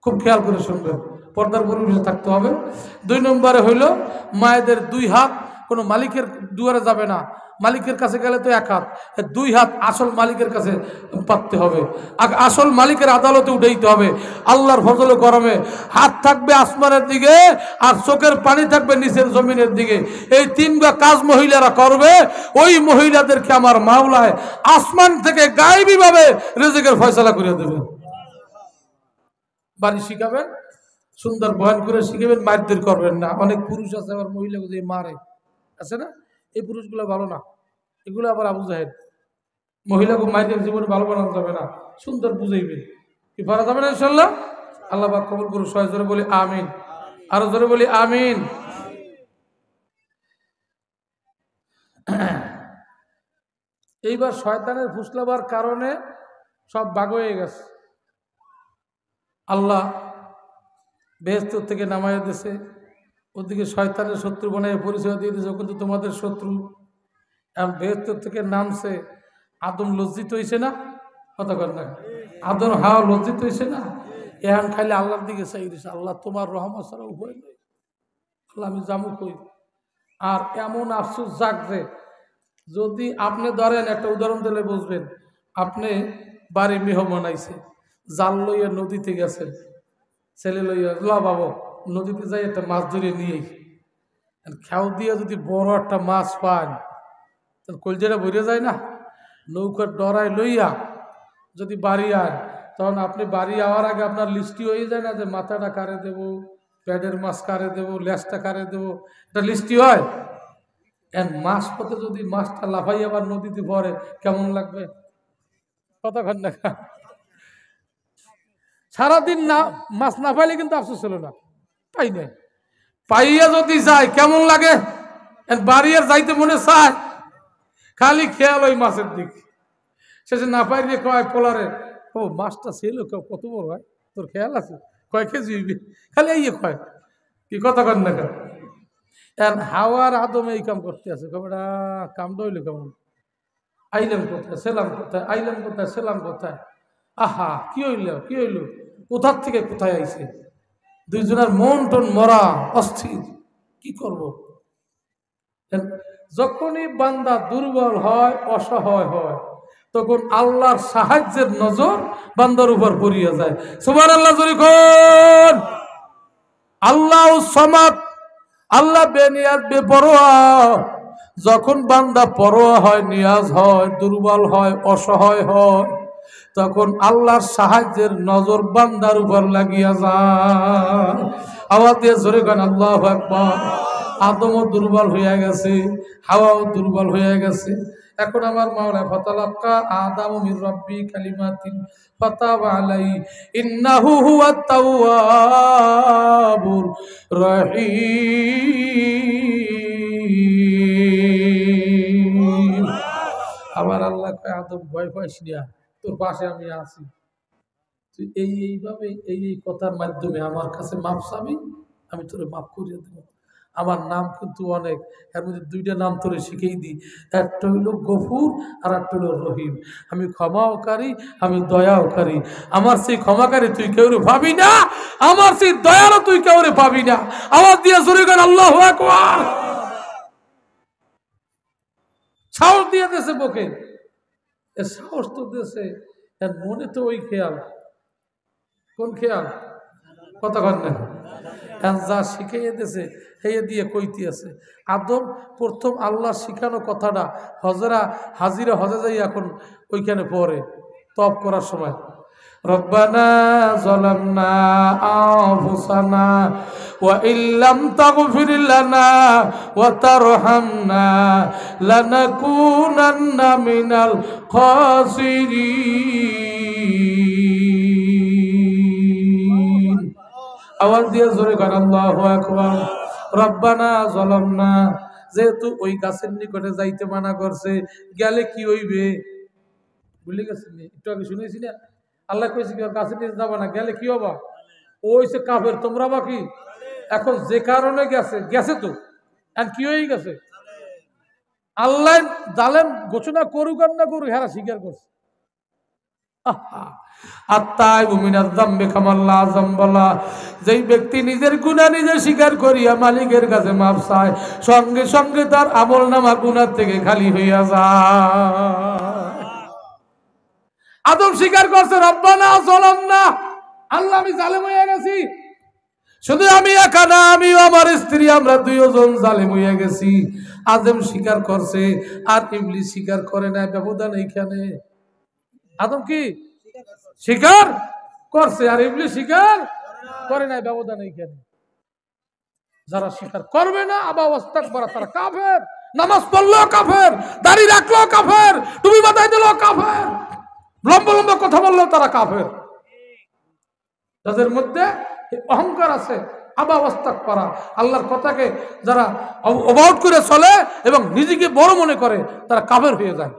খুব খেয়াল করে শুনবেন, পর্দার পরিবেশে থাকতে হবে। 2 নম্বরে হইল মায়েদের 2 হাত কোনো মালিকের দুয়ারে যাবে না, মালিকের কাছে গেলে তো 1 হাত, 2 হাত আসল মালিকের কাছে পাততে হবে, আসল মালিকের আদালতে উঠাইতে হবে। আল্লাহর ফজল করমে হাত থাকবে আসমানের দিকে, আর চোখের পানি থাকবে নিচের জমিনের দিকে। এই 3টা কাজ মহিলারা করবে, ওই মহিলাদেরকে আমার মাওলায় আসমান থেকে গায়েবী ভাবে রিজিকের ফয়সালা করে দেবে। বাড়ি শিখাবেন, সুন্দর বয়ান করে শিখাবেন, মারধর করবেন না। অনেক পুরুষ আছে আবার মহিলাকে যে মারে, আছে না? এই পুরুষগুলো ভালো না, এগুলো আবার আবু জাহেল। মহিলাকে মায়ের জীবনে ভালো বানানো যাবে না, সুন্দর বুঝাইবে, কি পারা যাবে না ইনশাল্লাহ। আল্লাহ পাক কবুল করুন। সবাই জোরে বলি আমিন, আরো জোরে বলি আমিন। এইবার শয়তানের ফুসলাবার কারণে সব ভাগ হয়ে গেছে। আল্লাহ বেহেশত থেকে নামাইয়া দিয়েছে, ওদিকে শয়তানের শত্রু বানায় পরিচয় দিয়ে দিয়েছে, কিন্তু তোমাদের শত্রু। এখন বেহেশত থেকে নামছে, আদম লজ্জিত হয়েছে না? কথা কর না, আদম হাওয়া লজ্জিত হয়েছে না? এখন খাইলে আল্লাহর দিকে চাই দিয়েছে, আল্লাহ তোমার রহমত ছাড়া উপায় নেই, আল্লাহ আমি জামু কই। আর এমন আফসোস জাগছে, যদি আপনি ধরেন, একটা উদাহরণ দিলে বুঝবেন, আপনি বাড়ি মেহমান আইছে, জাল লইয়া নদীতে গেছেন, ছেলে লইয়া লা বাবা নদীতে যাই একটা মাছ ধরে নিয়ে, খেয়াও দিয়ে যদি বড় একটা মাছ পান, তাহলে কলজাটা ভরে যায় না? নৌকার ডরায় লইয়া যদি বাড়ি আয়, তখন আপনি বাড়ি আওয়ার আগে আপনার লিস্টি হয়ে যায় না যে মাথাটা কারে দেবো, প্যাডের মাছ কারে দেবো, লেজটা কারে দেবো, এটা লিস্টি হয়। মাছ পথে যদি মাছটা লাফাই আবার নদীতে পড়ে কেমন লাগবে? কতক্ষণ দেখা সারাদিন না মাছ না পাইলে কিন্তু আফসোস ছিল না, পাই নাই। পাইয়া যদি যায় কেমন লাগে? বাড়ি আর যাইতে মনে চায়, খালি খেয়াল ওই মাছের দিক। শেষে না পাইলে কয় পোলারে, ও মাছটা ছিল কত বড় হয়, তোর খেয়াল আছে? কয় কেজি হইবে? খালি এই কয় কি কতক্ষণ দেখা। হাওয়ার আদমে এই কাম করতে আছে, কবেটা কামটা হইলো কেমন? আইলাম কোথায়, সেলাম কোথায়, আইলাম কোথায়, সেলাম কোথায়। আহা কি হইল, কি হইল, কোথার থেকে কোথায় আইছে? দুইজনের মন টন মরা, অস্থির, কি করব? যখনই বান্দা দুর্বল হয়, অসহায় হয়, তখন আল্লাহর সাহায্যের নজর বান্দার উপর পড়িয়া যায়। সুবহানাল্লাহ জোরে কোন। আল্লাহ সামাদ, আল্লাহ বেনিয়াজ বেপরোয়া। যখন বান্দা পরোয়া হয়, নিয়াজ হয়, দুর্বল হয়, অসহায় হয়, তখন আল্লাহর সাহায্যের নজর বান্দার উপর লাগিয়া যায়। আওয়াজ দিয়ে জোরে গান আল্লাহু আকবার। আদমও দুর্বল হইয়া গেছে, হাওয়াও দুর্বল হইয়া গেছে। এখন আমার মাওলা ফাতালাক্কা আদামু মির রাব্বি কালিমাতিন ফাতাবা আলাইহি ইন্নাহু হুয়াত তাওয়াবুর রহিম। আমার আল্লাহ কয়, আদম ভয় পাইস না, তোর পাশে আমি আছি। তুই এইভাবে এই কথার মাধ্যমে আমার কাছে মাপ চাবি, আমি তোরে মাফ করিয়ে দেবো। আমার নাম কিন্তু অনেক, এর মধ্যে দুইটা নাম তোরে শিখেই দিই। একটা হইল গফুর আর একটা হইল রহিম। আমি ক্ষমাওকারী, আমি দয়াওকারী। আমার সেই ক্ষমাকারী তুই কেউরে পাবি না, আমার সেই দয়ারও তুই কেউরে পাবি না। আওয়াজ দিয়ে জোরে গান আল্লাহু আকবার। সাহস দিয়ে দেশে বকে, এ সাহস তো দেশে, এর মনে তো ওই খেয়াল। কোন খেয়াল? কতক্ষণ না যা শিখাইয়ে দিয়েছে হেয়ে দিয়ে কইতে আছে। আদম প্রথম আল্লাহ শিখানো কথাটা হাজিরা হজে যাই এখন ওইখানে পড়ে তপ করার সময়, রব্বানা যালামনা আনফুসানা ওয়া ইল্লাম তাগফির লানা ওয়া তারহামনা লানাকুনান্না মিনাল খাসিরিন। আওয়াজ দিয়ে জোরে গান আল্লাহু আকবার। রব্বানা যালামনা, যেহেতু ওই গাছের নিকটে যাইতে মানা করছে, গেলে কি হইবে ভুলে গেছেন? একটু আগে শুনেছি না, আল্লাহ কইছে কি গাছের নিচে যাবা না, গেলে কি হবা? ওই সে কাফের, তোমরা বাকি। এখন যে কারণে গেছে তো, এখন কি হয়ে গেছে? আল্লাহ জালেম ঘোষণা করুক আর না করুক, হেরা স্বীকার করছে। যেই ব্যক্তি নিজের গুনাহ নিজে স্বীকার করিয়া মালিকের কাছে মাফ চায়, সঙ্গে সঙ্গে তার আমলনামা গুনাহ থেকে খালি হইয়া যায়। আদম স্বীকার করছে, রব্বানা যালামনা, আল্লাহ আমি জালেম হইয়া গেছি। শুধু আমি একা না, আমিও আমার স্ত্রী, আমরা দুইজন জালেম হইয়া গেছি। আদম স্বীকার করছে আর ইবলিস স্বীকার করে না, ব্যবধান এইখানে। আদম কি স্বীকার করছে আর ইবলিস স্বীকার করে নাই, ব্যবধান এইখানে। যারা স্বীকার করবে না আবার ওয়াস্তাকবার, তারা কাফের। নামাজ পড়লেও কাফের, দাড়ি রাখলেও কাফের, টুপি মাথায় দিলেও কাফের, লম্বা লম্বা কথা বললেও তারা কাফের। যাদের মধ্যে অহংকার আছে, আবার ওয়াস্তাকবার, আল্লাহর কথাকে যারা অবাউট করে চলে এবং নিজেকে বড় মনে করে, তারা কাফের হয়ে যায়।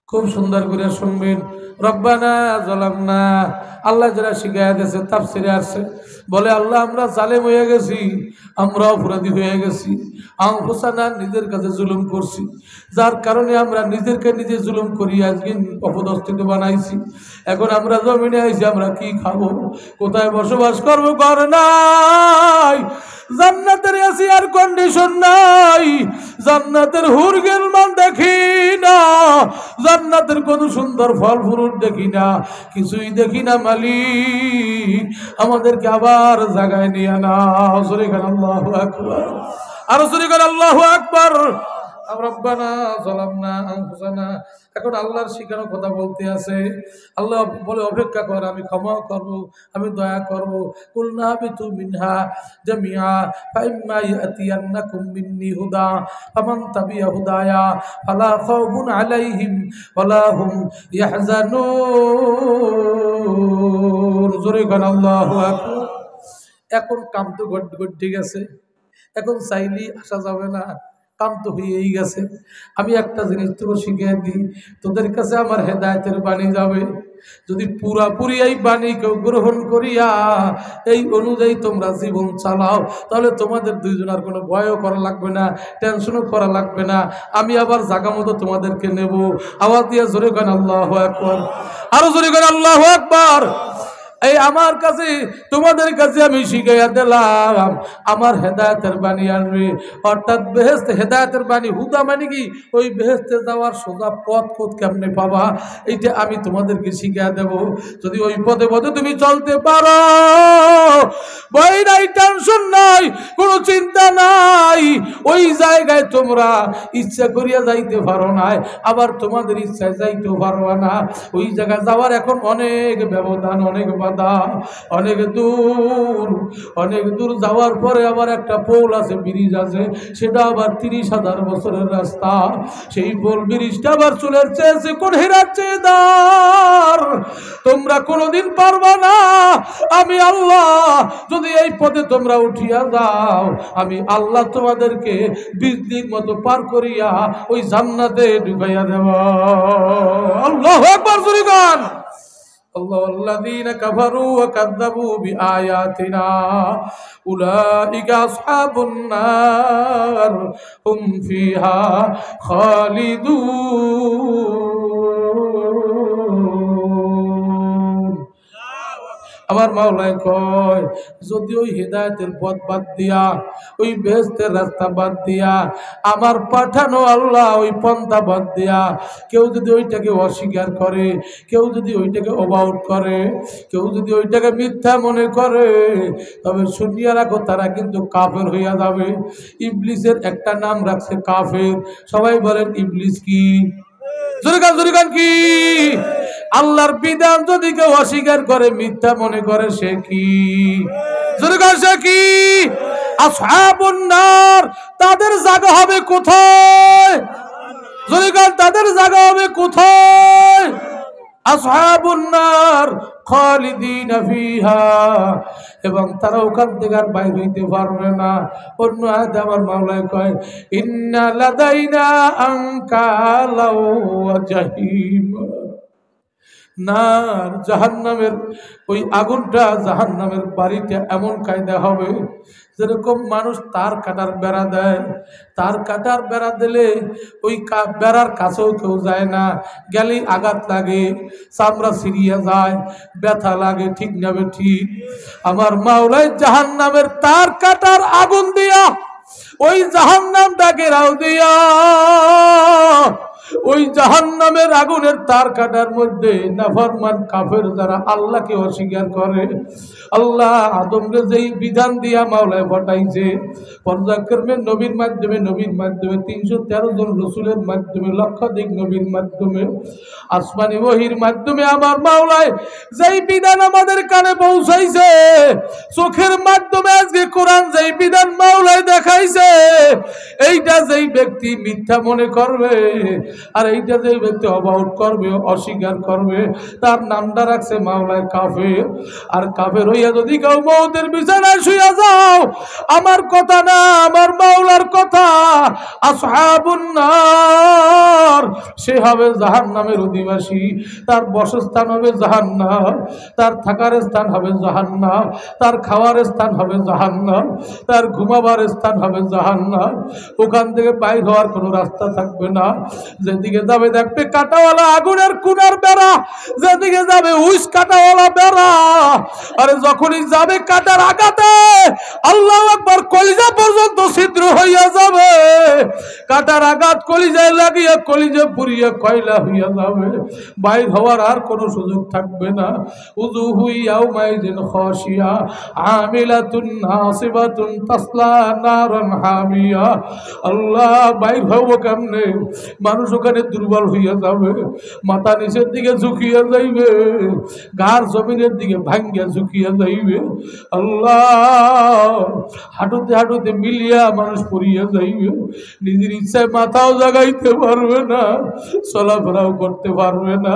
খুব সুন্দর করে শুনবেন, রব্বানা যালামনা, আল্লাহ যারা শিখাইয়া দিয়েছে তাফসিরে আছে, বলে আল্লাহ আমরা জালেম হয়ে গেছি, আমরা অপরাধী হয়ে গেছি, আনফুসানা নিজের কাছে জুলুম করছি, যার কারণে আমরা নিজেকে নিজে জুলুম করি আজকে অপদস্থিত বানাইছি। এখন আমরা জমিনে আইছি, আমরা কি খাবো, কোথায় বসবাস করবো? ঘর নাই, জান্নাতের এসি এয়ার কন্ডিশন নাই, জান্নাতের হুরগেল মান দেখি না, জান্নাতের কত সুন্দর ফল ফুরুট দেখি না, কিছুই দেখি না। মালিক আমাদেরকে আবার জায়গায় নিয়ে নাও। জোরে গান আল্লাহু আকবার, আরো জোরে গান আল্লাহু আকবার। রব্বানা যালামনা আনফুসানা। এখন আল্লাহর শিখানো কথা বলতে আছে। আল্লাহ বলে অপেক্ষা কর, আমি ক্ষমা করব, আমি দয়া করব। কুলনা বিতু মিনহা জামিআ ফাইম্মা ইয়াতিয়ান্নাকুম মিন্নি হুদা ফামান তাবিআ হুদায়া ফালা খাউফুন আলাইহিম ওয়ালা হুম ইয়াহজানুন। জোরে গান আল্লাহু আকবার। এখন কাম তো ঘটে গেছে, এখন চাইলেই আসা যাবে না, কাম তো হয়েই গেছে। আমি একটা জিনিস তোকে শিখিয়ে দিই, তোদের কাছে আমার হেদায়েতের বাণী যাবে। যদি পুরাপুরি এই বাণী কেউ গ্রহণ করিয়া এই অনুযায়ী তোমরা জীবন চালাও, তাহলে তোমাদের দুইজনের কোনো ভয়ও করা লাগবে না, টেনশনও করা লাগবে না। আমি আবার জাগা মতো তোমাদেরকে নেব। আওয়াজ দিয়ে জোরে গান আল্লাহু আকবার, আরো জোরে গান আল্লাহু আকবার। এই আমার কাছে তোমাদের কাছে আমি শিখাইয়া দিলাম, আমার হেদায়েতের বাণী আসবে, অর্থাৎ বেহেশত হেদায়েতের বাণী। হুদা মানে কি? ওই বেহেশতে যাওয়ার সোজা পথ কেমনে পাবা, এইটা আমি তোমাদেরকে শিখাইয়া দেব। যদি ওই পথে পথে তুমি চলতে পারো, ভয় নাই, টেনশন নাই, কোনো চিন্তা নাই, ওই জায়গায় তোমরা ইচ্ছা করিয়া যাইতে পারো না, আবার তোমাদের ইচ্ছায় যাইতেও পারবা না। ওই জায়গায় যাওয়ার এখন অনেক ব্যবধান, অনেক বাধা, অনেক দূর। অনেক দূর যাওয়ার পরে আবার একটা পোল আছে, ব্রিজ আছে, সেটা আবার 30,000 বছরের রাস্তা। সেই পোল ব্রিজটা আবার চুলের চেয়েছে কোন হীরার চেয়ে দার। তোমরা কোনোদিন পারবা না। আমি আল্লাহ যদি এই পথে তোমরা উঠিয়া যাও, আমি আল্লাহ তোমাদেরকে বিজলির মতো পার করিয়া ওই জান্নাতে ঢুকাইয়া দেব। আল্লাহু আকবার, জোরে গান। الذين كفروا وكذبوا بآياتنا أولئك أصحاب النار هم فيها خالدون। আমার মাওলাই কয়, যদি ওই হেদায়েতের পথ বাদ দিয়া, ওই বেহেশতের রাস্তা বাদ দিয়া, আমার পাঠানো আল্লাহ ওই পন্থা বাদ দিয়া কেউ যদি ওইটাকে অস্বীকার করে, কেউ যদি ওইটাকে অবাউট করে, কেউ যদি ওইটাকে মিথ্যা মনে করে, তবে শুনিয়া রাখো তারা কিন্তু কাফের হইয়া যাবে। ইবলিসের একটা নাম রাখছে কাফের। সবাই বলেন ইবলিস কি? জোরে গান কি? আল্লাহর বিধান যদি কেউ অস্বীকার করে, মিথ্যা মনে করে, সে কি? জোরে গান, সে কি? আসহাবুন নার, তাদের জায়গা হবে কোথায়? জোরে গান, তাদের জায়গা হবে কোথায়? আসহাবুন নার খালিদিনা ফিহা, এবং তারা ওখান থেকে আর বাইরে হইতে পারবে না। অন্য আয়াতে আমার মাওলানা কয়, ইন্না লাদাইনা আনকালাও ওয়া জাহিম। নার, জাহান্নামের ওই আগুনটা, জাহান্নামের বাড়িটা এমন কায়দা হবে, যেরকম মানুষ তার কাটার বেড়া দেয়, তার কাটার বেড়া দিলে ওই বেড়ার কাছেও কেউ যায় না, গেলেই আঘাত লাগে, চামড়া ছিঁড়িয়া যায়, ব্যথা লাগে, ঠিক না ঠিক? আমার মাওলাই জাহান্নামের তার কাটার আগুন দিয়া, ওই জাহান্নামটা ঘেরাও দিয়া, ওই জাহান্নামের আগুনের তার কাটার মধ্যে নাফরমান কাফের যারা আল্লাহকে অস্বীকার করে, আল্লাহ আদমকে যেই বিধান দিয়া মাওলায় পাঠাইছে, পর্যায়ক্রমে নবীর মাধ্যমে 313 জন রসুলের মাধ্যমে, লক্ষাধিক নবীর মাধ্যমে, আসমানি ওহীর মাধ্যমে আমার মাওলায় যেই বিধান আমাদের কানে পৌঁছাইছে, চোখের মাধ্যমে আজকে কোরআন যেই বিধান মাওলায় দেখাইছে, এইটা যেই ব্যক্তি মিথ্যা মনে করবে, আর এইটা যেই ব্যক্তি অবাউট করবে, অস্বীকার করবে, তার নামটা রাখছে মাওলায় কাফের। আর কাফের হইয়া যদি কেউ মওতের বিছানায় শুইয়া যাও, আমার কথা না, আমার মাওলার কথা, আসহাবুন নার, সে হবে জাহান্নামের অধিবাসী। তার বসস্থান হবে জাহান্নাম, তার থাকার স্থান হবে জাহান্নাম, তার খাওয়ার স্থান হবে জাহান্নাম, তার ঘুমাবার স্থান হবে জাহান্নাম। ওখান থেকে বাইর হওয়ার কোনো রাস্তা থাকবে না। যেদিকে যাবে দেখবে কাঁটাওয়ালা আগুনের কোনার বেড়া, যেদিকে যাবে উইস কাঁটাওয়ালা বেড়া। আরে যখনই যাবে কাঁটার আঘাতে আল্লাহু আকবার, কলিজা পর্যন্ত ছিদ্র হইয়া যাবে, কাটার আঘাত কলিজায় লাগিয়া কলিজা পুড়িয়া কয়লা হইয়া যাবে, বাইর হওয়ার আর কোনো সুযোগ থাকবে না। উযুহু ইয়াউমাইযিন খাশিয়া আমিলাতুন নাসিবাতুন তাসলা নারান হামিয়া। আল্লাহ, বাইর হব কেমনে? মানুষ ওখানে দুর্বল হইয়া যাবে, মাথা নিচের দিকে ঝুঁকিয়া যাইবে, ঘাড় জমিনের দিকে ভাঙ্গিয়া ঝুঁকিয়া যাইবে। আল্লাহ, হাঁটুতে হাঁটুতে মিলিয়া মানুষ পড়িয়া যাইবে, নিজের ইচ্ছায় মাথাও জাগাইতে পারবে না, চলাফেরাও করতে পারবে না।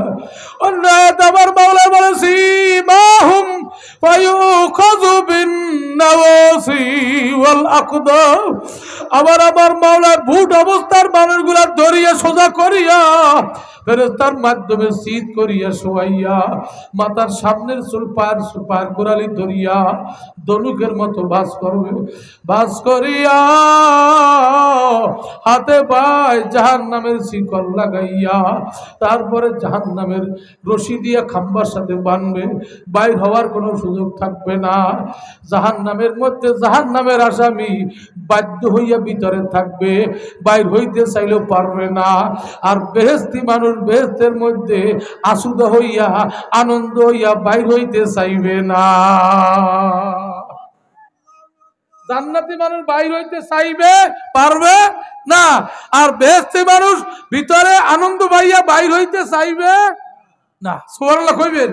অন্যায় আমার মাওলা বলেছি মাহুম ফায়ুখাযু বিন নাওয়াসি ওয়াল আকদাম। আবার আমার মাওলার বুট অবস্থার মানুষগুলা ধরিয়া সোজা করিয়া ফেরেশতার মাধ্যমে শীত করিয়া শোয়াইয়া মাথার সামনের চুল পার গোড়ালি ধরিয়া ধনুকের মতো বাস করবে, বাস করিয়া হাতে পায় জাহান্নামের শিকল লাগাইয়া তারপরে জাহান্নামের রশি দিয়া খাম্বার সাথে বাঁধবে, বাইর হওয়ার কোনো সুযোগ থাকবে না। জাহান্নামের মধ্যে জাহান্নামের আসামি বাধ্য হইয়া ভিতরে থাকবে, বাইর হইতে চাইলেও পারবে না। আর বেহেশতি মানুষ বেহেশতের মধ্যে আসুদা হইয়া আনন্দ হইয়া বাইর হইতে চাইবে না। জান্নাতি মানুষ বাইর হইতে চাইবে, পারবে না। আর বেহেশতি মানুষ ভিতরে আনন্দ পাইয়া বাইর হইতে চাইবে না। সুবহানাল্লাহ কইবেন।